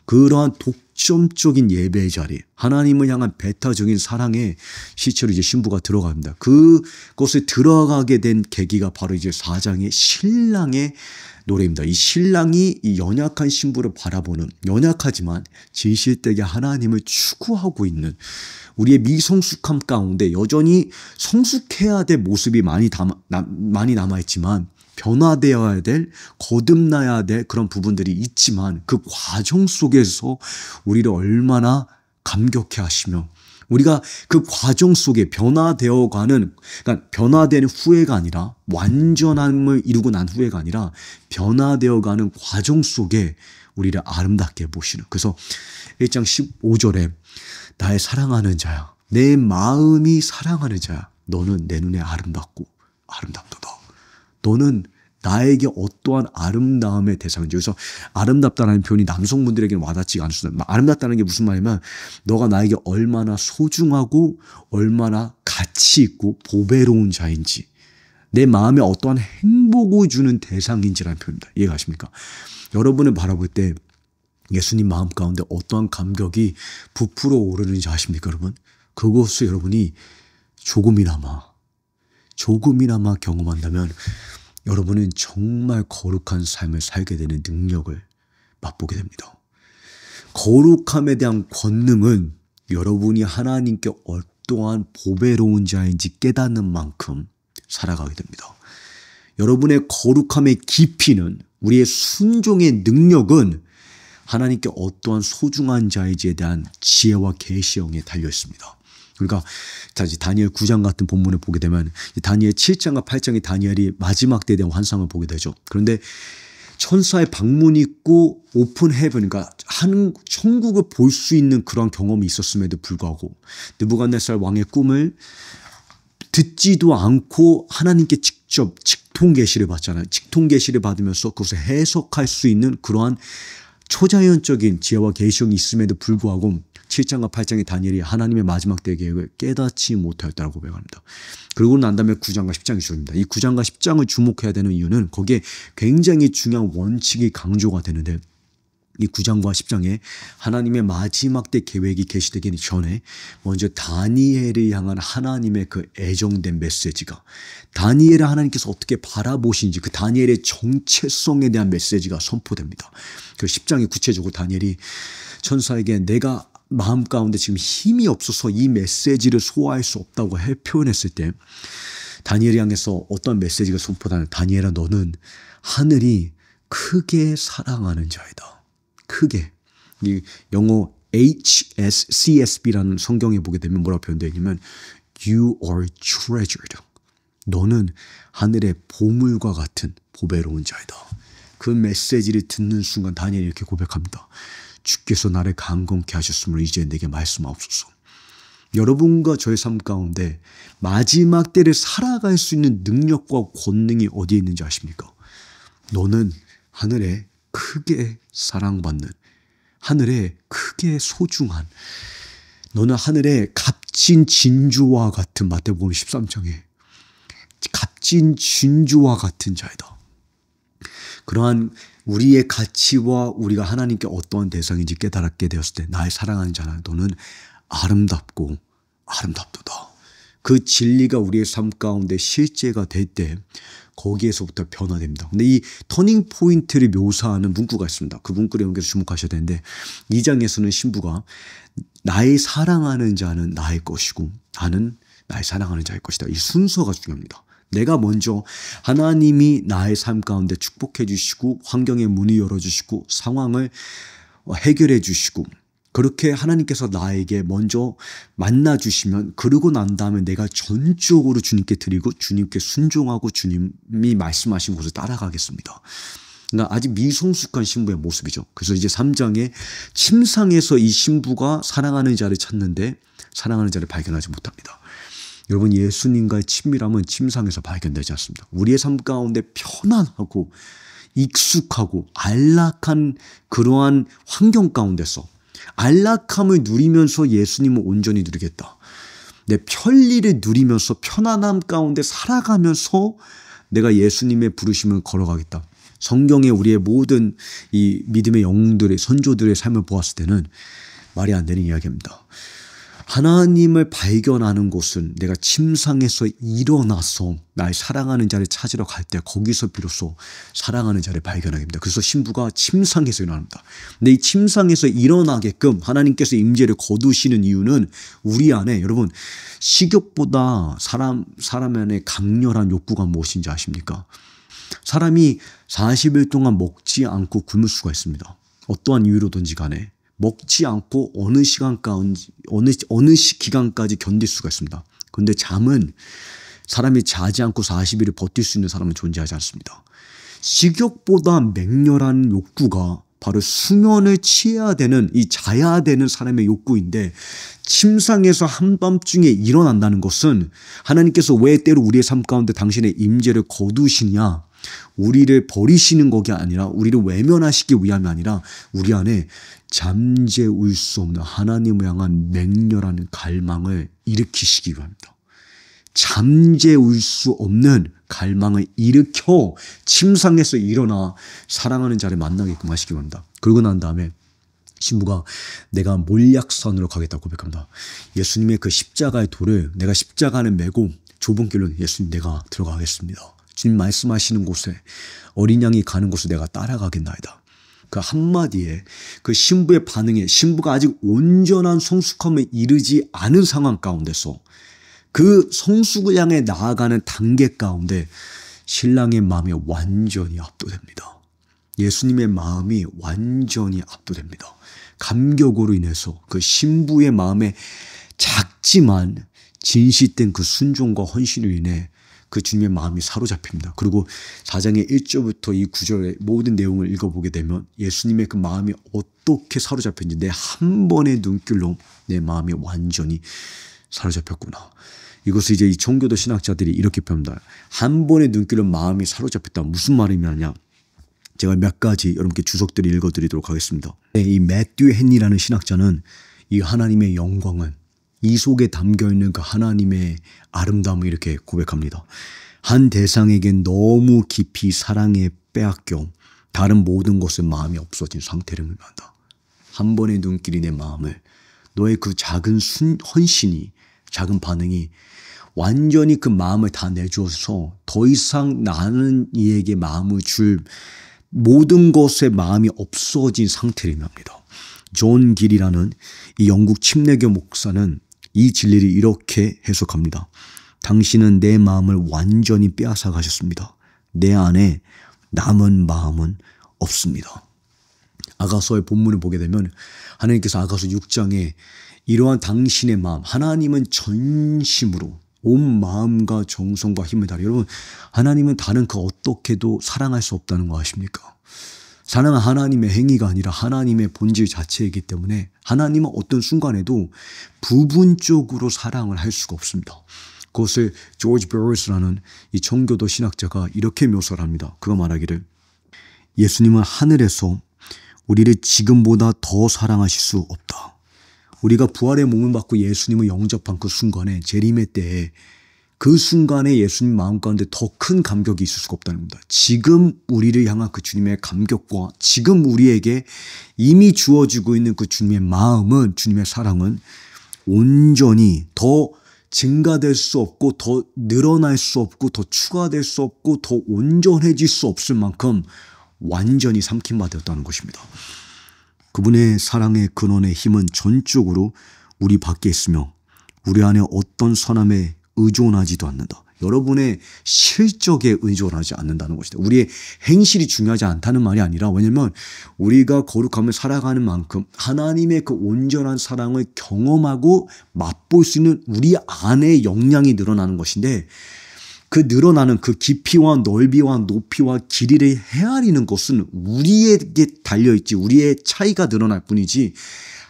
그러한 독점적인 예배의 자리, 하나님을 향한 배타적인 사랑의 시체로 이제 신부가 들어갑니다. 그것에 들어가게 된 계기가 바로 이제 4장의 신랑의 노래입니다. 이 신랑이 이 연약한 신부를 바라보는 연약하지만 진실되게 하나님을 추구하고 있는 우리의 미성숙함 가운데 여전히 성숙해야 될 모습이 많이 남아있지만 변화되어야 될, 거듭나야 될 그런 부분들이 있지만 그 과정 속에서 우리를 얼마나 감격해 하시며 우리가 그 과정 속에 변화되어가는, 그러니까 변화되는 후회가 아니라 완전함을 이루고 난 후회가 아니라 변화되어가는 과정 속에 우리를 아름답게 보시는. 그래서 1장 15절에 나의 사랑하는 자야, 내 마음이 사랑하는 자야, 너는 내 눈에 아름답고 아름답도다. 너는 나에게 어떠한 아름다움의 대상인지. 여기서 아름답다는 표현이 남성분들에게는 와닿지 않습니다. 아름답다는 게 무슨 말이냐면 너가 나에게 얼마나 소중하고 얼마나 가치 있고 보배로운 자인지, 내 마음에 어떠한 행복을 주는 대상인지라는 표현입니다. 이해가십니까? 여러분을 바라볼 때 예수님 마음 가운데 어떠한 감격이 부풀어 오르는지 아십니까, 여러분? 그것을 여러분이 조금이나마 경험한다면 여러분은 정말 거룩한 삶을 살게 되는 능력을 맛보게 됩니다. 거룩함에 대한 권능은 여러분이 하나님께 어떠한 보배로운 자인지 깨닫는 만큼 살아가게 됩니다. 여러분의 거룩함의 깊이는, 우리의 순종의 능력은 하나님께 어떠한 소중한 자인지에 대한 지혜와 계시형에 달려 있습니다. 그러니까 다니엘 9장 같은 본문을 보게 되면 다니엘 7장과 8장의 다니엘이 마지막 때에 대한 환상을 보게 되죠. 그런데 천사의 방문이 있고 오픈 헤븐, 그러니까 천국을 볼 수 있는 그런 경험이 있었음에도 불구하고 느부갓네살 왕의 꿈을 듣지도 않고 하나님께 직접 직통 계시를 받잖아요. 직통 계시를 받으면서 그것을 해석할 수 있는 그러한 초자연적인 지혜와 계시형이 있음에도 불구하고 7장과 8장의 다니엘이 하나님의 마지막 때의 계획을 깨닫지 못하였다고 고백합니다. 그러고 난 다음에 9장과 10장이 주어집니다. 이 9장과 10장을 주목해야 되는 이유는 거기에 굉장히 중요한 원칙이 강조가 되는데, 이 9장과 10장에 하나님의 마지막 때 계획이 계시되기 전에 먼저 다니엘을 향한 하나님의 그 애정된 메시지가, 다니엘을 하나님께서 어떻게 바라보시는지 그 다니엘의 정체성에 대한 메시지가 선포됩니다. 그 10장에 구체적으로 다니엘이 천사에게 내가 마음 가운데 지금 힘이 없어서 이 메시지를 소화할 수 없다고 표현했을 때 다니엘을 향해서 어떤 메시지가 선포되는, 다니엘아 너는 하늘이 크게 사랑하는 자이다. 크게. 이 영어 HSCSB라는 성경에 보게 되면 뭐라고 표현되어 있냐면 You are treasured. 너는 하늘의 보물과 같은 보배로운 자이다. 그 메시지를 듣는 순간 다니엘이 이렇게 고백합니다. 주께서 나를 강건케 하셨으므로 이제 내게 말씀하옵소서. 여러분과 저의 삶 가운데 마지막 때를 살아갈 수 있는 능력과 권능이 어디에 있는지 아십니까? 너는 하늘에 크게 사랑받는, 하늘에 크게 소중한, 너는 하늘에 값진 진주와 같은, 마태복음 13장에 값진 진주와 같은 자이다. 그러한 우리의 가치와 우리가 하나님께 어떠한 대상인지 깨달았게 되었을 때 나의 사랑하는 자는 너는 아름답고 아름답도다. 그 진리가 우리의 삶 가운데 실제가 될 때 거기에서부터 변화됩니다. 근데 이 터닝 포인트를 묘사하는 문구가 있습니다. 그 문구를 연결해서 주목하셔야 되는데 2장에서는 신부가 나의 사랑하는 자는 나의 것이고 나는 나의 사랑하는 자의 것이다. 이 순서가 중요합니다. 내가 먼저 하나님이 나의 삶 가운데 축복해 주시고 환경의 문을 열어주시고 상황을 해결해 주시고 그렇게 하나님께서 나에게 먼저 만나주시면 그러고 난 다음에 내가 전적으로 주님께 드리고 주님께 순종하고 주님이 말씀하신 곳을 따라가겠습니다. 그러니까 아직 미성숙한 신부의 모습이죠. 그래서 이제 3장에 침상에서 이 신부가 사랑하는 자를 찾는데 사랑하는 자를 발견하지 못합니다. 여러분 예수님과의 친밀함은 침상에서 발견되지 않습니다. 우리의 삶 가운데 편안하고 익숙하고 안락한 그러한 환경 가운데서 안락함을 누리면서 예수님을 온전히 누리겠다. 내 편리를 누리면서 편안함 가운데 살아가면서 내가 예수님의 부르심을 걸어가겠다. 성경에 우리의 모든 이 믿음의 영웅들의 선조들의 삶을 보았을 때는 말이 안 되는 이야기입니다. 하나님을 발견하는 곳은 내가 침상에서 일어나서 나의 사랑하는 자를 찾으러 갈 때 거기서 비로소 사랑하는 자를 발견하게 됩니다. 그래서 신부가 침상에서 일어납니다. 근데 이 침상에서 일어나게끔 하나님께서 임재를 거두시는 이유는 우리 안에 여러분 식욕보다 사람 안에 강렬한 욕구가 무엇인지 아십니까? 사람이 40일 동안 먹지 않고 굶을 수가 있습니다. 어떠한 이유로든지 간에. 먹지 않고 어느 기간까지 견딜 수가 있습니다. 그런데 잠은 사람이 자지 않고 40일을 버틸 수 있는 사람은 존재하지 않습니다. 식욕보다 맹렬한 욕구가 바로 수면을 취해야 되는 이 자야 되는 사람의 욕구인데 침상에서 한밤중에 일어난다는 것은 하나님께서 왜 때로 우리의 삶 가운데 당신의 임재를 거두시냐 우리를 버리시는 것이 아니라 우리를 외면하시기 위함이 아니라 우리 안에 잠재울 수 없는 하나님을 향한 맹렬한 갈망을 일으키시기 위함입니다. 잠재울 수 없는 갈망을 일으켜 침상에서 일어나 사랑하는 자를 만나게끔 하시기 바랍니다. 그러고 난 다음에 신부가 내가 몰약산으로 가겠다고 고백합니다. 예수님의 그 십자가의 돌을 내가 십자가를 메고 좁은 길로 예수님 내가 들어가겠습니다. 주님 말씀하시는 곳에 어린 양이 가는 곳을 내가 따라가겠나이다. 그 한마디에 그 신부의 반응에 신부가 아직 온전한 성숙함에 이르지 않은 상황 가운데서 그 성숙을 향해 나아가는 단계 가운데 신랑의 마음이 완전히 압도됩니다. 예수님의 마음이 완전히 압도됩니다. 감격으로 인해서 그 신부의 마음에 작지만 진실된 그 순종과 헌신으로 인해 그 주님의 마음이 사로잡힙니다. 그리고 4장의 1절부터 이 9절의 모든 내용을 읽어보게 되면 예수님의 그 마음이 어떻게 사로잡혔는지 내 한 번의 눈길로 내 마음이 완전히 사로잡혔구나. 이것을 이제 이 청교도 신학자들이 이렇게 표현합니다. 한 번의 눈길로 마음이 사로잡혔다. 무슨 말이냐냐. 제가 몇 가지 여러분께 주석들을 읽어드리도록 하겠습니다. 이 매튜 헨리라는 신학자는 이 하나님의 영광은 이 속에 담겨있는 그 하나님의 아름다움을 이렇게 고백합니다. 한 대상에겐 너무 깊이 사랑에 빼앗겨 다른 모든 것에 마음이 없어진 상태를 의미한다. 한 번의 눈길이 내 마음을, 너의 그 작은 헌신이, 작은 반응이 완전히 그 마음을 다 내주어서 더 이상 나는 이에게 마음을 줄 모든 것에 마음이 없어진 상태를 의미합니다. 존 길이라는 이 영국 침례교 목사는 이 진리를 이렇게 해석합니다. 당신은 내 마음을 완전히 빼앗아 가셨습니다. 내 안에 남은 마음은 없습니다. 아가서의 본문을 보게 되면 하나님께서 아가서 6장에 이러한 당신의 마음, 하나님은 전심으로 온 마음과 정성과 힘을 다하여, 여러분 하나님은 다른 그 어떻게도 사랑할 수 없다는 거 아십니까? 사랑은 하나님의 행위가 아니라 하나님의 본질 자체이기 때문에 하나님은 어떤 순간에도 부분적으로 사랑을 할 수가 없습니다. 그것을 조지 베리스라는 이 청교도 신학자가 이렇게 묘사를 합니다. 그가 말하기를, 예수님은 하늘에서 우리를 지금보다 더 사랑하실 수 없다. 우리가 부활의 몸을 받고 예수님을 영접한 그 순간에, 재림의 때에 그 순간에 예수님 마음 가운데 더 큰 감격이 있을 수가 없다는 겁니다. 지금 우리를 향한 그 주님의 감격과 지금 우리에게 이미 주어지고 있는 그 주님의 마음은, 주님의 사랑은 온전히 더 증가될 수 없고 더 늘어날 수 없고 더 추가될 수 없고 더 온전해질 수 없을 만큼 완전히 삼킴 받았다는 것입니다. 그분의 사랑의 근원의 힘은 전적으로 우리 밖에 있으며 우리 안에 어떤 선함에 의존하지도 않는다. 여러분의 실적에 의존하지 않는다는 것이다. 우리의 행실이 중요하지 않다는 말이 아니라, 왜냐하면 우리가 거룩함을 살아가는 만큼 하나님의 그 온전한 사랑을 경험하고 맛볼 수 있는 우리 안의 역량이 늘어나는 것인데, 그 늘어나는 그 깊이와 넓이와 높이와 길이를 헤아리는 것은 우리에게 달려있지, 우리의 차이가 늘어날 뿐이지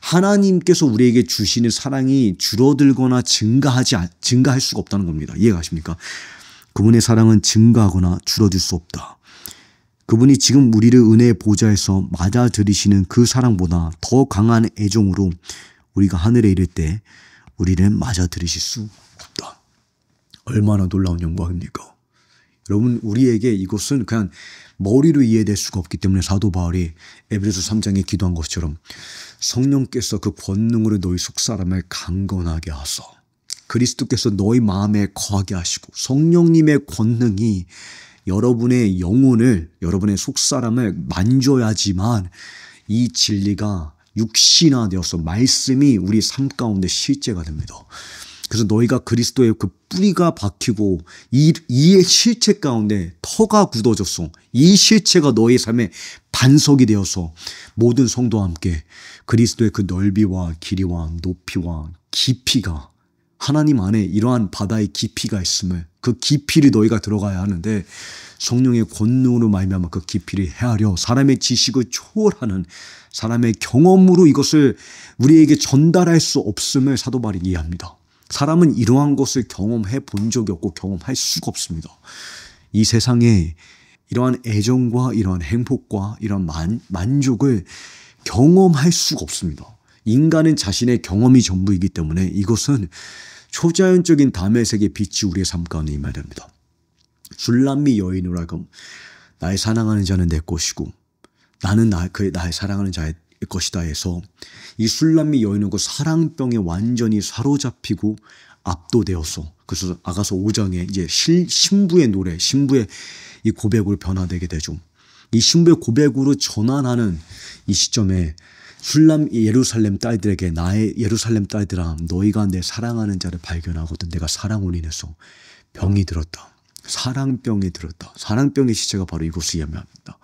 하나님께서 우리에게 주시는 사랑이 줄어들거나 증가할 수가 없다는 겁니다. 이해가십니까? 그분의 사랑은 증가하거나 줄어들 수 없다. 그분이 지금 우리를 은혜의 보좌에서 맞아들이시는 그 사랑보다 더 강한 애정으로 우리가 하늘에 이를 때 우리를 맞아들이실 수 없다. 얼마나 놀라운 영광입니까? 여러분, 우리에게 이것은 그냥 머리로 이해될 수가 없기 때문에 사도 바울이 에베소서 3장에 기도한 것처럼 성령께서 그 권능으로 너희 속사람을 강건하게 하사, 그리스도께서 너희 마음에 거하게 하시고 성령님의 권능이 여러분의 영혼을, 여러분의 속사람을 만져야지만 이 진리가 육신화되어서 말씀이 우리 삶 가운데 실제가 됩니다. 그래서 너희가 그리스도의 그 뿌리가 박히고 이의 실체 가운데 터가 굳어졌어. 이 실체가 너희 삶의 반석이 되어서 모든 성도와 함께 그리스도의 그 넓이와 길이와 높이와 깊이가, 하나님 안에 이러한 바다의 깊이가 있음을, 그 깊이를 너희가 들어가야 하는데 성령의 권능으로 말미암아 그 깊이를 헤아려 사람의 지식을 초월하는 사람의 경험으로 이것을 우리에게 전달할 수 없음을 사도 바울이 이해합니다. 사람은 이러한 것을 경험해 본 적이 없고 경험할 수가 없습니다. 이 세상에 이러한 애정과 이러한 행복과 이러한 만족을 경험할 수가 없습니다. 인간은 자신의 경험이 전부이기 때문에 이것은 초자연적인 담의 세계 빛이 우리의 삶 가운데 임해야 됩니다. 술람미 여인으로 하여금 나의 사랑하는 자는 내 것이고 나는 나의 사랑하는 자의 것이다 해서 이 술람미 여인은 그 사랑병에 완전히 사로잡히고 압도되어서, 그래서 아가서 5장에 이제 신부의 노래, 신부의 이 고백으로 변화되게 되죠. 이 신부의 고백으로 전환하는 이 시점에 예루살렘 딸들에게, 나의 예루살렘 딸들아, 너희가 내 사랑하는 자를 발견하거든 내가 사랑으로 인해서 병이 들었다. 사랑병이 들었다. 사랑병의 실체가 바로 이것을 의미합니다.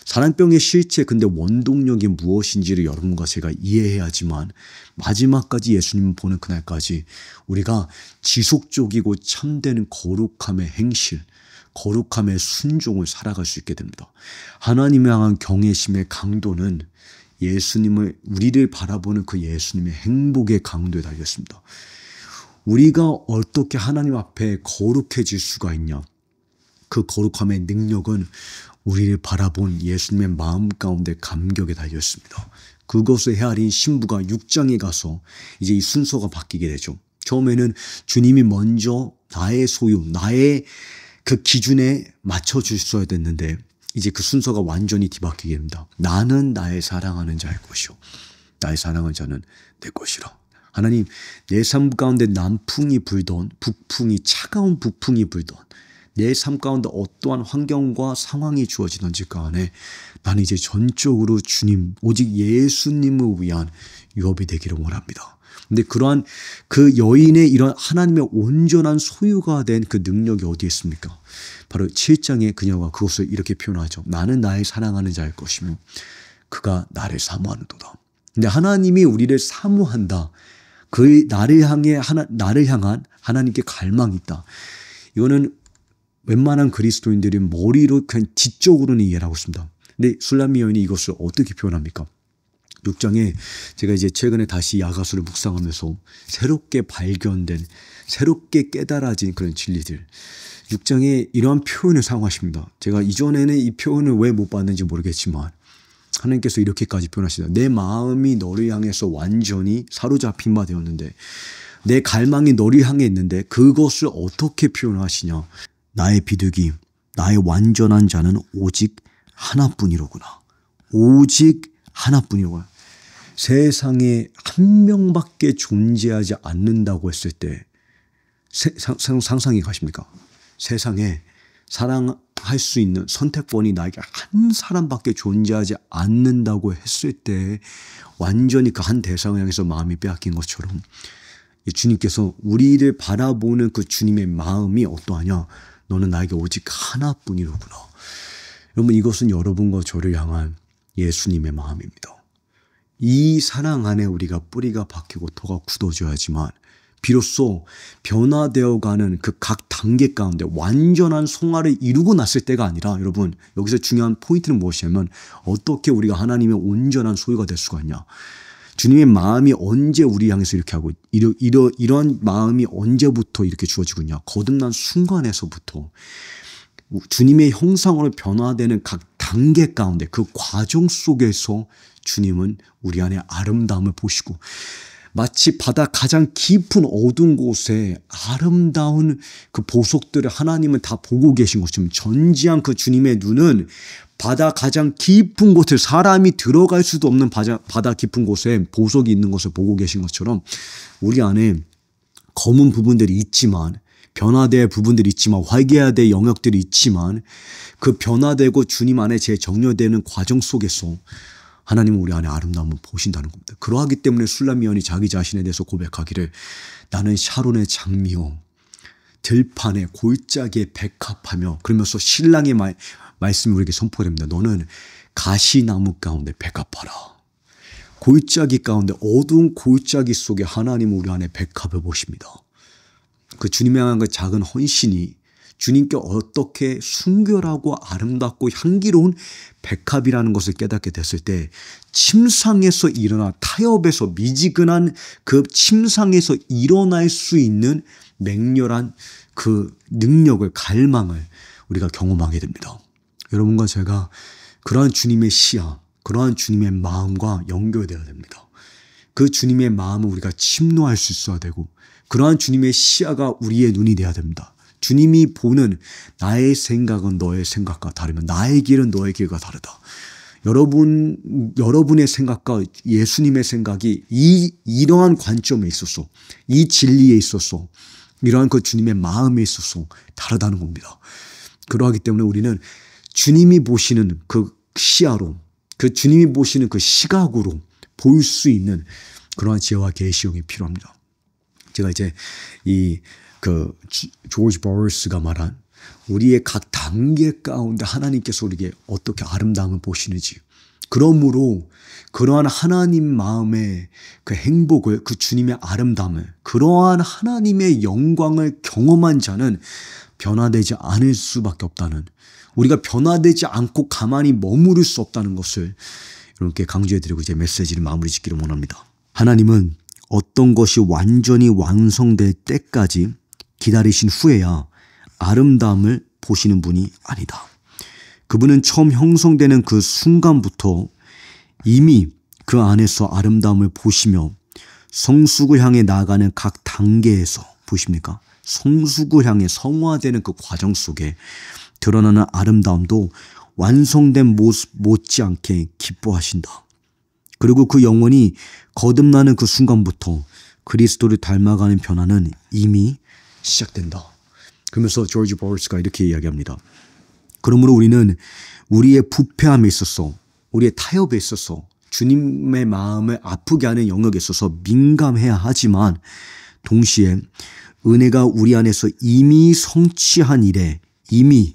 사랑병의 실체, 근데 원동력이 무엇인지를 여러분과 제가 이해해야지만 마지막까지 예수님 보는 그날까지 우리가 지속적이고 참된 거룩함의 행실, 거룩함의 순종을 살아갈 수 있게 됩니다. 하나님을 향한 경외심의 강도는 예수님을, 우리를 바라보는 그 예수님의 행복의 강도에 달렸습니다. 우리가 어떻게 하나님 앞에 거룩해질 수가 있냐? 그 거룩함의 능력은 우리를 바라본 예수님의 마음 가운데 감격에 달렸습니다. 그것을 헤아린 신부가 6장에 가서 이제 이 순서가 바뀌게 되죠. 처음에는 주님이 먼저 나의 소유, 나의 그 기준에 맞춰주셔야 됐는데 이제 그 순서가 완전히 뒤바뀌게 됩니다. 나는 나의 사랑하는 자일 것이요 나의 사랑하는 자는 내 것이라. 하나님, 내 삶 가운데 남풍이 불던, 차가운 북풍이 불던, 내 삶 가운데 어떠한 환경과 상황이 주어지든지 간에 나는 이제 전적으로 주님, 오직 예수님을 위한 유업이 되기를 원합니다. 근데 그러한 그 여인의 이런 하나님의 온전한 소유가 된 그 능력이 어디에 있습니까? 바로 7장에 그녀가 그것을 이렇게 표현하죠. 나는 나의 사랑하는 자일 것이며 그가 나를 사모하는도다. 근데 하나님이 우리를 사모한다. 그 나를 향한 하나님께 갈망이 있다. 이거는 웬만한 그리스도인들이 머리로 그냥 지적으로는 이해를 하고 있습니다. 근데 술람미 여인이 이것을 어떻게 표현합니까? 6장에 제가 이제 최근에 다시 야가수를 묵상하면서 새롭게 발견된, 새롭게 깨달아진 그런 진리들. 6장에 이러한 표현을 사용하십니다. 제가 이전에는 이 표현을 왜 못 봤는지 모르겠지만 하나님께서 이렇게까지 표현하시다. 내 마음이 너를 향해서 완전히 사로잡힌 바 되었는데 내 갈망이 너를 향해 있는데 그것을 어떻게 표현하시냐. 나의 비둘기, 나의 완전한 자는 오직 하나뿐이로구나. 오직 하나뿐이로구나. 세상에 한 명밖에 존재하지 않는다고 했을 때 상상이 가십니까? 세상에 사랑할 수 있는 선택권이 나에게 한 사람밖에 존재하지 않는다고 했을 때 완전히 그 한 대상을 향해서 마음이 빼앗긴 것처럼 주님께서 우리를 바라보는 그 주님의 마음이 어떠하냐. 너는 나에게 오직 하나뿐이로구나. 여러분, 이것은 여러분과 저를 향한 예수님의 마음입니다. 이 사랑 안에 우리가 뿌리가 박히고 토가 굳어져야지만 비로소 변화되어가는 그 각 단계 가운데 완전한 송화를 이루고 났을 때가 아니라, 여러분, 여기서 중요한 포인트는 무엇이냐면 어떻게 우리가 하나님의 온전한 소유가 될 수가 있냐. 주님의 마음이 언제 우리 향해서 이렇게 하고 이런 마음이 언제부터 이렇게 주어지고 있냐. 거듭난 순간에서부터 주님의 형상으로 변화되는 각 단계 가운데 그 과정 속에서 주님은 우리 안에 아름다움을 보시고 마치 바다 가장 깊은 어두운 곳에 아름다운 그 보석들을 하나님은 다 보고 계신 것처럼 전지한 그 주님의 눈은 바다 가장 깊은 곳에 사람이 들어갈 수도 없는 바다 깊은 곳에 보석이 있는 것을 보고 계신 것처럼 우리 안에 검은 부분들이 있지만 변화될 부분들이 있지만 회개해야 될 영역들이 있지만 그 변화되고 주님 안에 재정렬되는 과정 속에서 하나님은 우리 안에 아름다움을 보신다는 겁니다. 그러하기 때문에 술람미 여인이 자기 자신에 대해서 고백하기를 나는 샤론의 장미요 들판에 골짜기에 백합하며 그러면서 신랑의 말씀이 우리에게 선포됩니다. 너는 가시나무 가운데 백합하라. 골짜기 가운데 어두운 골짜기 속에 하나님은 우리 안에 백합을 보십니다. 그 주님에 향한 그 작은 헌신이 주님께 어떻게 순결하고 아름답고 향기로운 백합이라는 것을 깨닫게 됐을 때 침상에서 일어나 타협에서 미지근한 그 침상에서 일어날 수 있는 맹렬한 그 능력을 갈망을 우리가 경험하게 됩니다. 여러분과 제가 그러한 주님의 시야, 그러한 주님의 마음과 연결되어야 됩니다. 그 주님의 마음을 우리가 침노할 수 있어야 되고 그러한 주님의 시야가 우리의 눈이 되어야 됩니다. 주님이 보는 나의 생각은 너의 생각과 다르면 나의 길은 너의 길과 다르다. 여러분의 생각과 예수님의 생각이 이러한 관점에 있어서 이 진리에 있어서 이러한 그 주님의 마음에 있어서 다르다는 겁니다. 그러하기 때문에 우리는 주님이 보시는 그 시야로 그 주님이 보시는 그 시각으로 볼 수 있는 그러한 지혜와 계시형이 필요합니다. 제가 이제 조지 버스가 말한 우리의 각 단계 가운데 하나님께서 우리에게 어떻게 아름다움을 보시는지 그러므로 그러한 하나님 마음의 그 행복을 그 주님의 아름다움을 그러한 하나님의 영광을 경험한 자는 변화되지 않을 수밖에 없다는 우리가 변화되지 않고 가만히 머무를 수 없다는 것을 여러분께 강조해드리고 이제 메시지를 마무리 짓기를 원합니다. 하나님은 어떤 것이 완전히 완성될 때까지 기다리신 후에야 아름다움을 보시는 분이 아니다. 그분은 처음 형성되는 그 순간부터 이미 그 안에서 아름다움을 보시며 성숙을 향해 나아가는 각 단계에서 보십니까? 성숙을 향해 성화되는 그 과정 속에 드러나는 아름다움도 완성된 모습 못지않게 기뻐하신다. 그리고 그 영혼이 거듭나는 그 순간부터 그리스도를 닮아가는 변화는 이미 시작된다. 그러면서 조지 버스가 이렇게 이야기합니다. 그러므로 우리는 우리의 부패함에 있어서, 우리의 타협에 있어서, 주님의 마음을 아프게 하는 영역에 있어서 민감해야 하지만 동시에 은혜가 우리 안에서 이미 성취한 일에 이미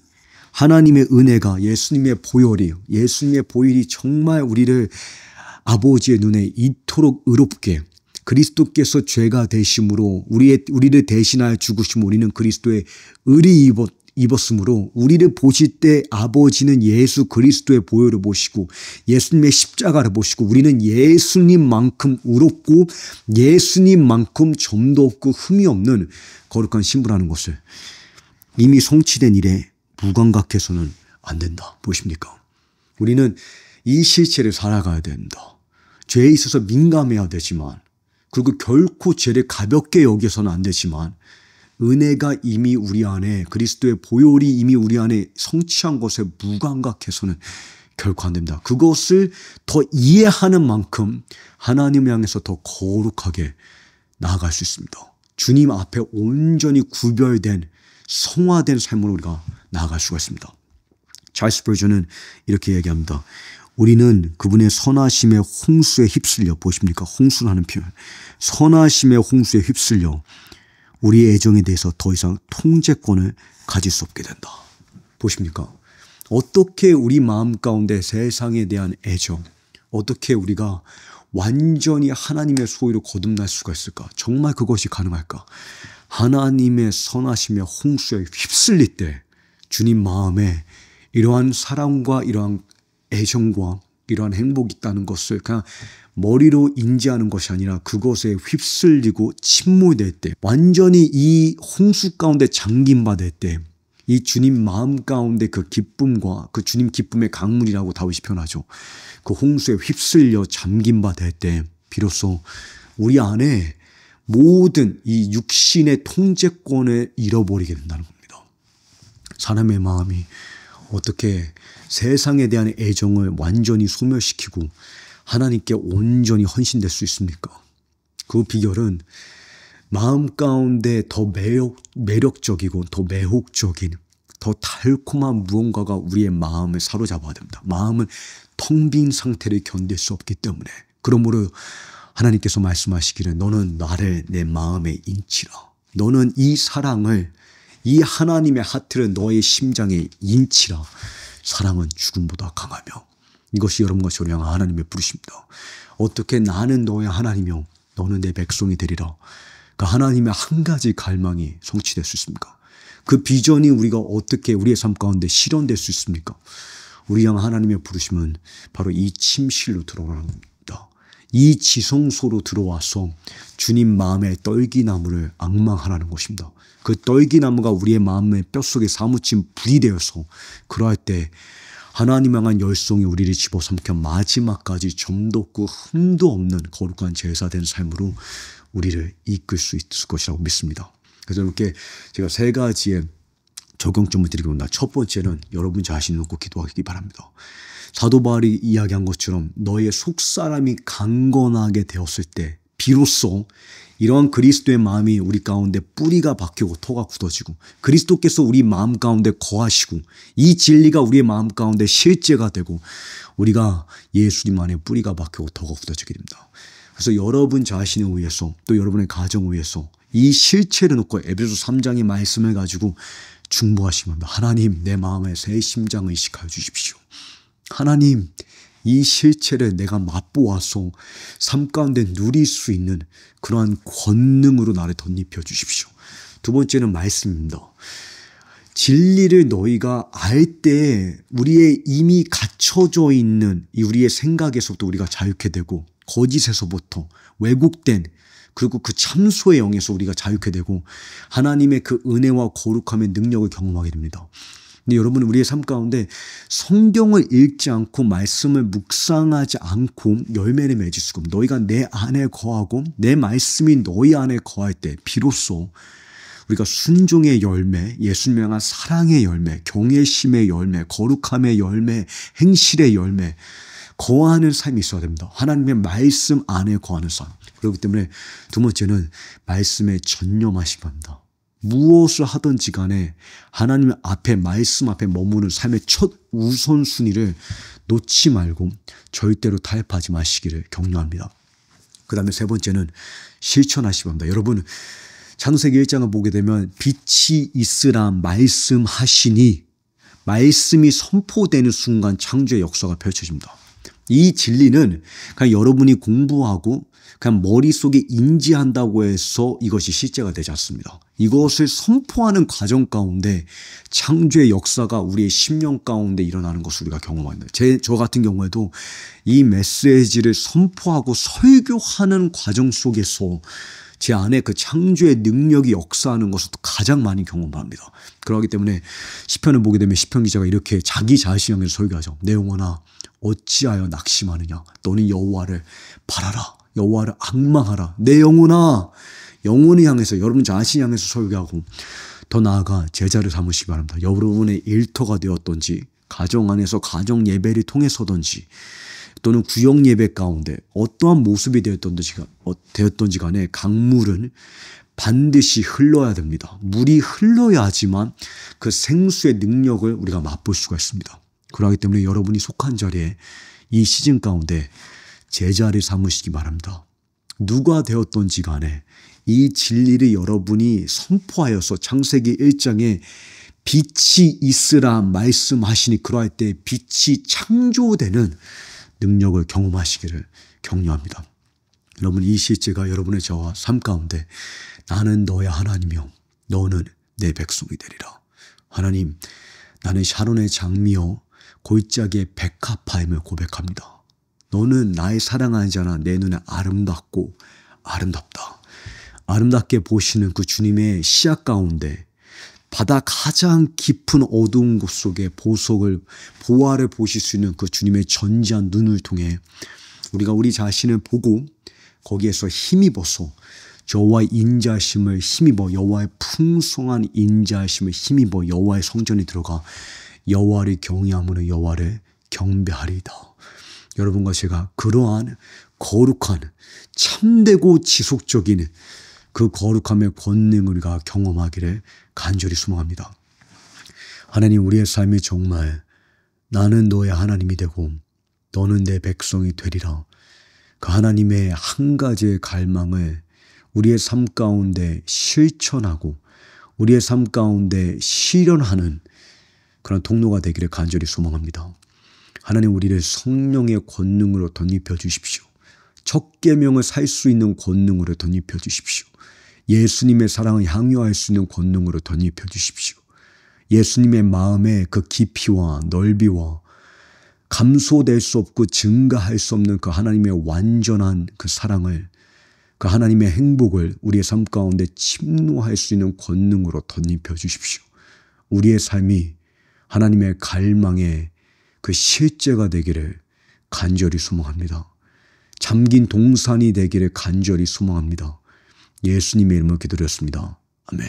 하나님의 은혜가 예수님의 보혈이 정말 우리를 아버지의 눈에 이토록 의롭게 그리스도께서 죄가 되심으로 우리를 대신하여 죽으심으로 우리는 그리스도의 의를 입었으므로 우리를 보실 때 아버지는 예수 그리스도의 보혈을 보시고 예수님의 십자가를 보시고 우리는 예수님만큼 의롭고 예수님만큼 점도 없고 흠이 없는 거룩한 신부라는 것을 이미 성취된 일에 무감각해서는 안 된다. 보십니까? 우리는 이 실체를 살아가야 된다. 죄에 있어서 민감해야 되지만 그리고 결코 죄를 가볍게 여겨서는 안 되지만 은혜가 이미 우리 안에 그리스도의 보혈이 이미 우리 안에 성취한 것에 무감각해서는 결코 안 됩니다. 그것을 더 이해하는 만큼 하나님을 향해서 더 거룩하게 나아갈 수 있습니다. 주님 앞에 온전히 구별된 성화된 삶으로 우리가 나아갈 수가 있습니다. 찰스 스퍼전은 이렇게 얘기합니다. 우리는 그분의 선하심의 홍수에 휩쓸려 보십니까? 홍수라는 표현. 선하심의 홍수에 휩쓸려 우리의 애정에 대해서 더 이상 통제권을 가질 수 없게 된다. 보십니까? 어떻게 우리 마음 가운데 세상에 대한 애정, 어떻게 우리가 완전히 하나님의 소유로 거듭날 수가 있을까? 정말 그것이 가능할까? 하나님의 선하심의 홍수에 휩쓸릴 때 주님 마음에 이러한 사랑과 이러한 애정과 이러한 행복이 있다는 것을 그냥 머리로 인지하는 것이 아니라 그것에 휩쓸리고 침몰될 때 완전히 이 홍수 가운데 잠김받을 때 이 주님 마음 가운데 그 기쁨과 그 주님 기쁨의 강물이라고 다윗이 표현하죠. 그 홍수에 휩쓸려 잠김받을 때 비로소 우리 안에 모든 이 육신의 통제권을 잃어버리게 된다는 겁니다. 사람의 마음이 어떻게 세상에 대한 애정을 완전히 소멸시키고 하나님께 온전히 헌신될 수 있습니까? 그 비결은 마음 가운데 더 매력적이고 더 매혹적인 더 달콤한 무언가가 우리의 마음을 사로잡아야 됩니다. 마음은 텅 빈 상태를 견딜 수 없기 때문에 그러므로 하나님께서 말씀하시기를 너는 나를 내 마음에 인치라. 너는 이 사랑을 이 하나님의 하트를 너의 심장에 인치라. 사랑은 죽음보다 강하며 이것이 여러분과 저를 향한 하나님의 부르심입니다. 어떻게 나는 너의 하나님이요 너는 내 백성이 되리라. 그 하나님의 한 가지 갈망이 성취될 수 있습니까? 그 비전이 우리가 어떻게 우리의 삶 가운데 실현될 수 있습니까? 우리 향한 하나님의 부르심은 바로 이 침실로 들어가는 겁니다. 이 지성소로 들어와서 주님 마음의 떨기나무를 앙망하라는 것입니다. 그 떨기나무가 우리의 마음의 뼛속에 사무친 불이 되어서 그러할 때 하나님 향한 열성이 우리를 집어삼켜 마지막까지 점도 없고 흠도 없는 거룩한 제사된 삶으로 우리를 이끌 수 있을 것이라고 믿습니다. 그래서 이렇게 제가 세 가지의 적용점을 드리고 온다. 첫 번째는 여러분 자신을 놓고 기도하기 바랍니다. 사도 바울이 이야기한 것처럼 너의 속사람이 강건하게 되었을 때 비로소 이러한 그리스도의 마음이 우리 가운데 뿌리가 박히고 토가 굳어지고 그리스도께서 우리 마음 가운데 거하시고 이 진리가 우리의 마음 가운데 실제가 되고 우리가 예수님 안에 뿌리가 박히고 토가 굳어지게 됩니다. 그래서 여러분 자신을 위해서 또 여러분의 가정을 위해서 이 실체를 놓고 에베소 3장의 말씀을 가지고 중보하시기 바랍니다. 하나님 내 마음에 새 심장을 이식하여 주십시오. 하나님 이 실체를 내가 맛보아서 삶 가운데 누릴 수 있는 그러한 권능으로 나를 덧입혀 주십시오. 두 번째는 말씀입니다. 진리를 너희가 알 때 우리의 이미 갇혀져 있는 이 우리의 생각에서부터 우리가 자유케 되고 거짓에서부터 왜곡된 그리고 그 참소의 영에서 우리가 자유케 되고 하나님의 그 은혜와 거룩함의 능력을 경험하게 됩니다. 근데 여러분 우리의 삶 가운데 성경을 읽지 않고 말씀을 묵상하지 않고 열매를 맺을 수가 없습니다. 너희가 내 안에 거하고 내 말씀이 너희 안에 거할 때 비로소 우리가 순종의 열매, 예수님을 향한 사랑의 열매, 경외심의 열매, 거룩함의 열매, 행실의 열매 거하는 삶이 있어야 됩니다. 하나님의 말씀 안에 거하는 삶. 그렇기 때문에 두 번째는 말씀에 전념하시기 바랍니다. 무엇을 하든지 간에 하나님 앞에 말씀 앞에 머무는 삶의 첫 우선순위를 놓지 말고 절대로 타협하지 마시기를 격려합니다. 그 다음에 세 번째는 실천하시기 바랍니다. 여러분 창세기 1장을 보게 되면 빛이 있으라 말씀하시니 말씀이 선포되는 순간 창조의 역사가 펼쳐집니다. 이 진리는 그냥 여러분이 공부하고 그냥 머릿속에 인지한다고 해서 이것이 실제가 되지 않습니다. 이것을 선포하는 과정 가운데 창조의 역사가 우리의 심령 가운데 일어나는 것을 우리가 경험합니다. 저 같은 경우에도 이 메시지를 선포하고 설교하는 과정 속에서 제 안에 그 창조의 능력이 역사하는 것을 가장 많이 경험합니다. 그렇기 때문에 시편을 보게 되면 시편 기자가 이렇게 자기 자신을 향해서 설교하죠. 내 영혼아 어찌하여 낙심하느냐. 너는 여호와를 바라라. 여호와를 앙망하라. 내 영혼아. 영혼을 향해서 여러분 자신을 향해서 설교하고 더 나아가 제자를 삼으시기 바랍니다. 여러분의 일터가 되었던지 가정 안에서 가정 예배를 통해서든지 또는 구역 예배 가운데 어떠한 모습이 되었던지 간에 강물은 반드시 흘러야 됩니다. 물이 흘러야지만 그 생수의 능력을 우리가 맛볼 수가 있습니다. 그렇기 때문에 여러분이 속한 자리에 이 시즌 가운데 제자를 삼으시기 바랍니다. 누가 되었던지 간에 이 진리를 여러분이 선포하여서 창세기 1장에 빛이 있으라 말씀하시니 그러할 때 빛이 창조되는 능력을 경험하시기를 격려합니다. 여러분 이 실제가 여러분의 저와 삶 가운데 나는 너의 하나님이요 너는 내 백성이 되리라. 하나님 나는 샤론의 장미요 골짜기의 백합화임을 고백합니다. 너는 나의 사랑하는 자나 내 눈에 아름답고 아름답다. 아름답게 보시는 그 주님의 시야 가운데 바다 가장 깊은 어두운 곳 속에 보화를 보실 수 있는 그 주님의 전지한 눈을 통해 우리가 우리 자신을 보고 거기에서 힘입어서 여호와의 인자하심을 힘입어 여호와의 풍성한 인자하심을 힘입어 여호와의 성전에 들어가 여호와를 경외함으로 여호와를 경배하리이다. 여러분과 제가 그러한 거룩한 참되고 지속적인 그 거룩함의 권능을 우리가 경험하기를 간절히 소망합니다. 하나님 우리의 삶이 정말 나는 너의 하나님이 되고 너는 내 백성이 되리라. 그 하나님의 한 가지의 갈망을 우리의 삶 가운데 실천하고 우리의 삶 가운데 실현하는 그런 통로가 되기를 간절히 소망합니다. 하나님 우리를 성령의 권능으로 덧입혀 주십시오. 첫 계명을 살 수 있는 권능으로 덧입혀 주십시오. 예수님의 사랑을 향유할 수 있는 권능으로 덧입혀 주십시오. 예수님의 마음의 그 깊이와 넓이와 감소될 수 없고 증가할 수 없는 그 하나님의 완전한 그 사랑을 그 하나님의 행복을 우리의 삶 가운데 침노할 수 있는 권능으로 덧입혀 주십시오. 우리의 삶이 하나님의 갈망의 그 실제가 되기를 간절히 소망합니다. 잠긴 동산이 되기를 간절히 소망합니다. 예수님의 이름으로 기도드렸습니다. 아멘.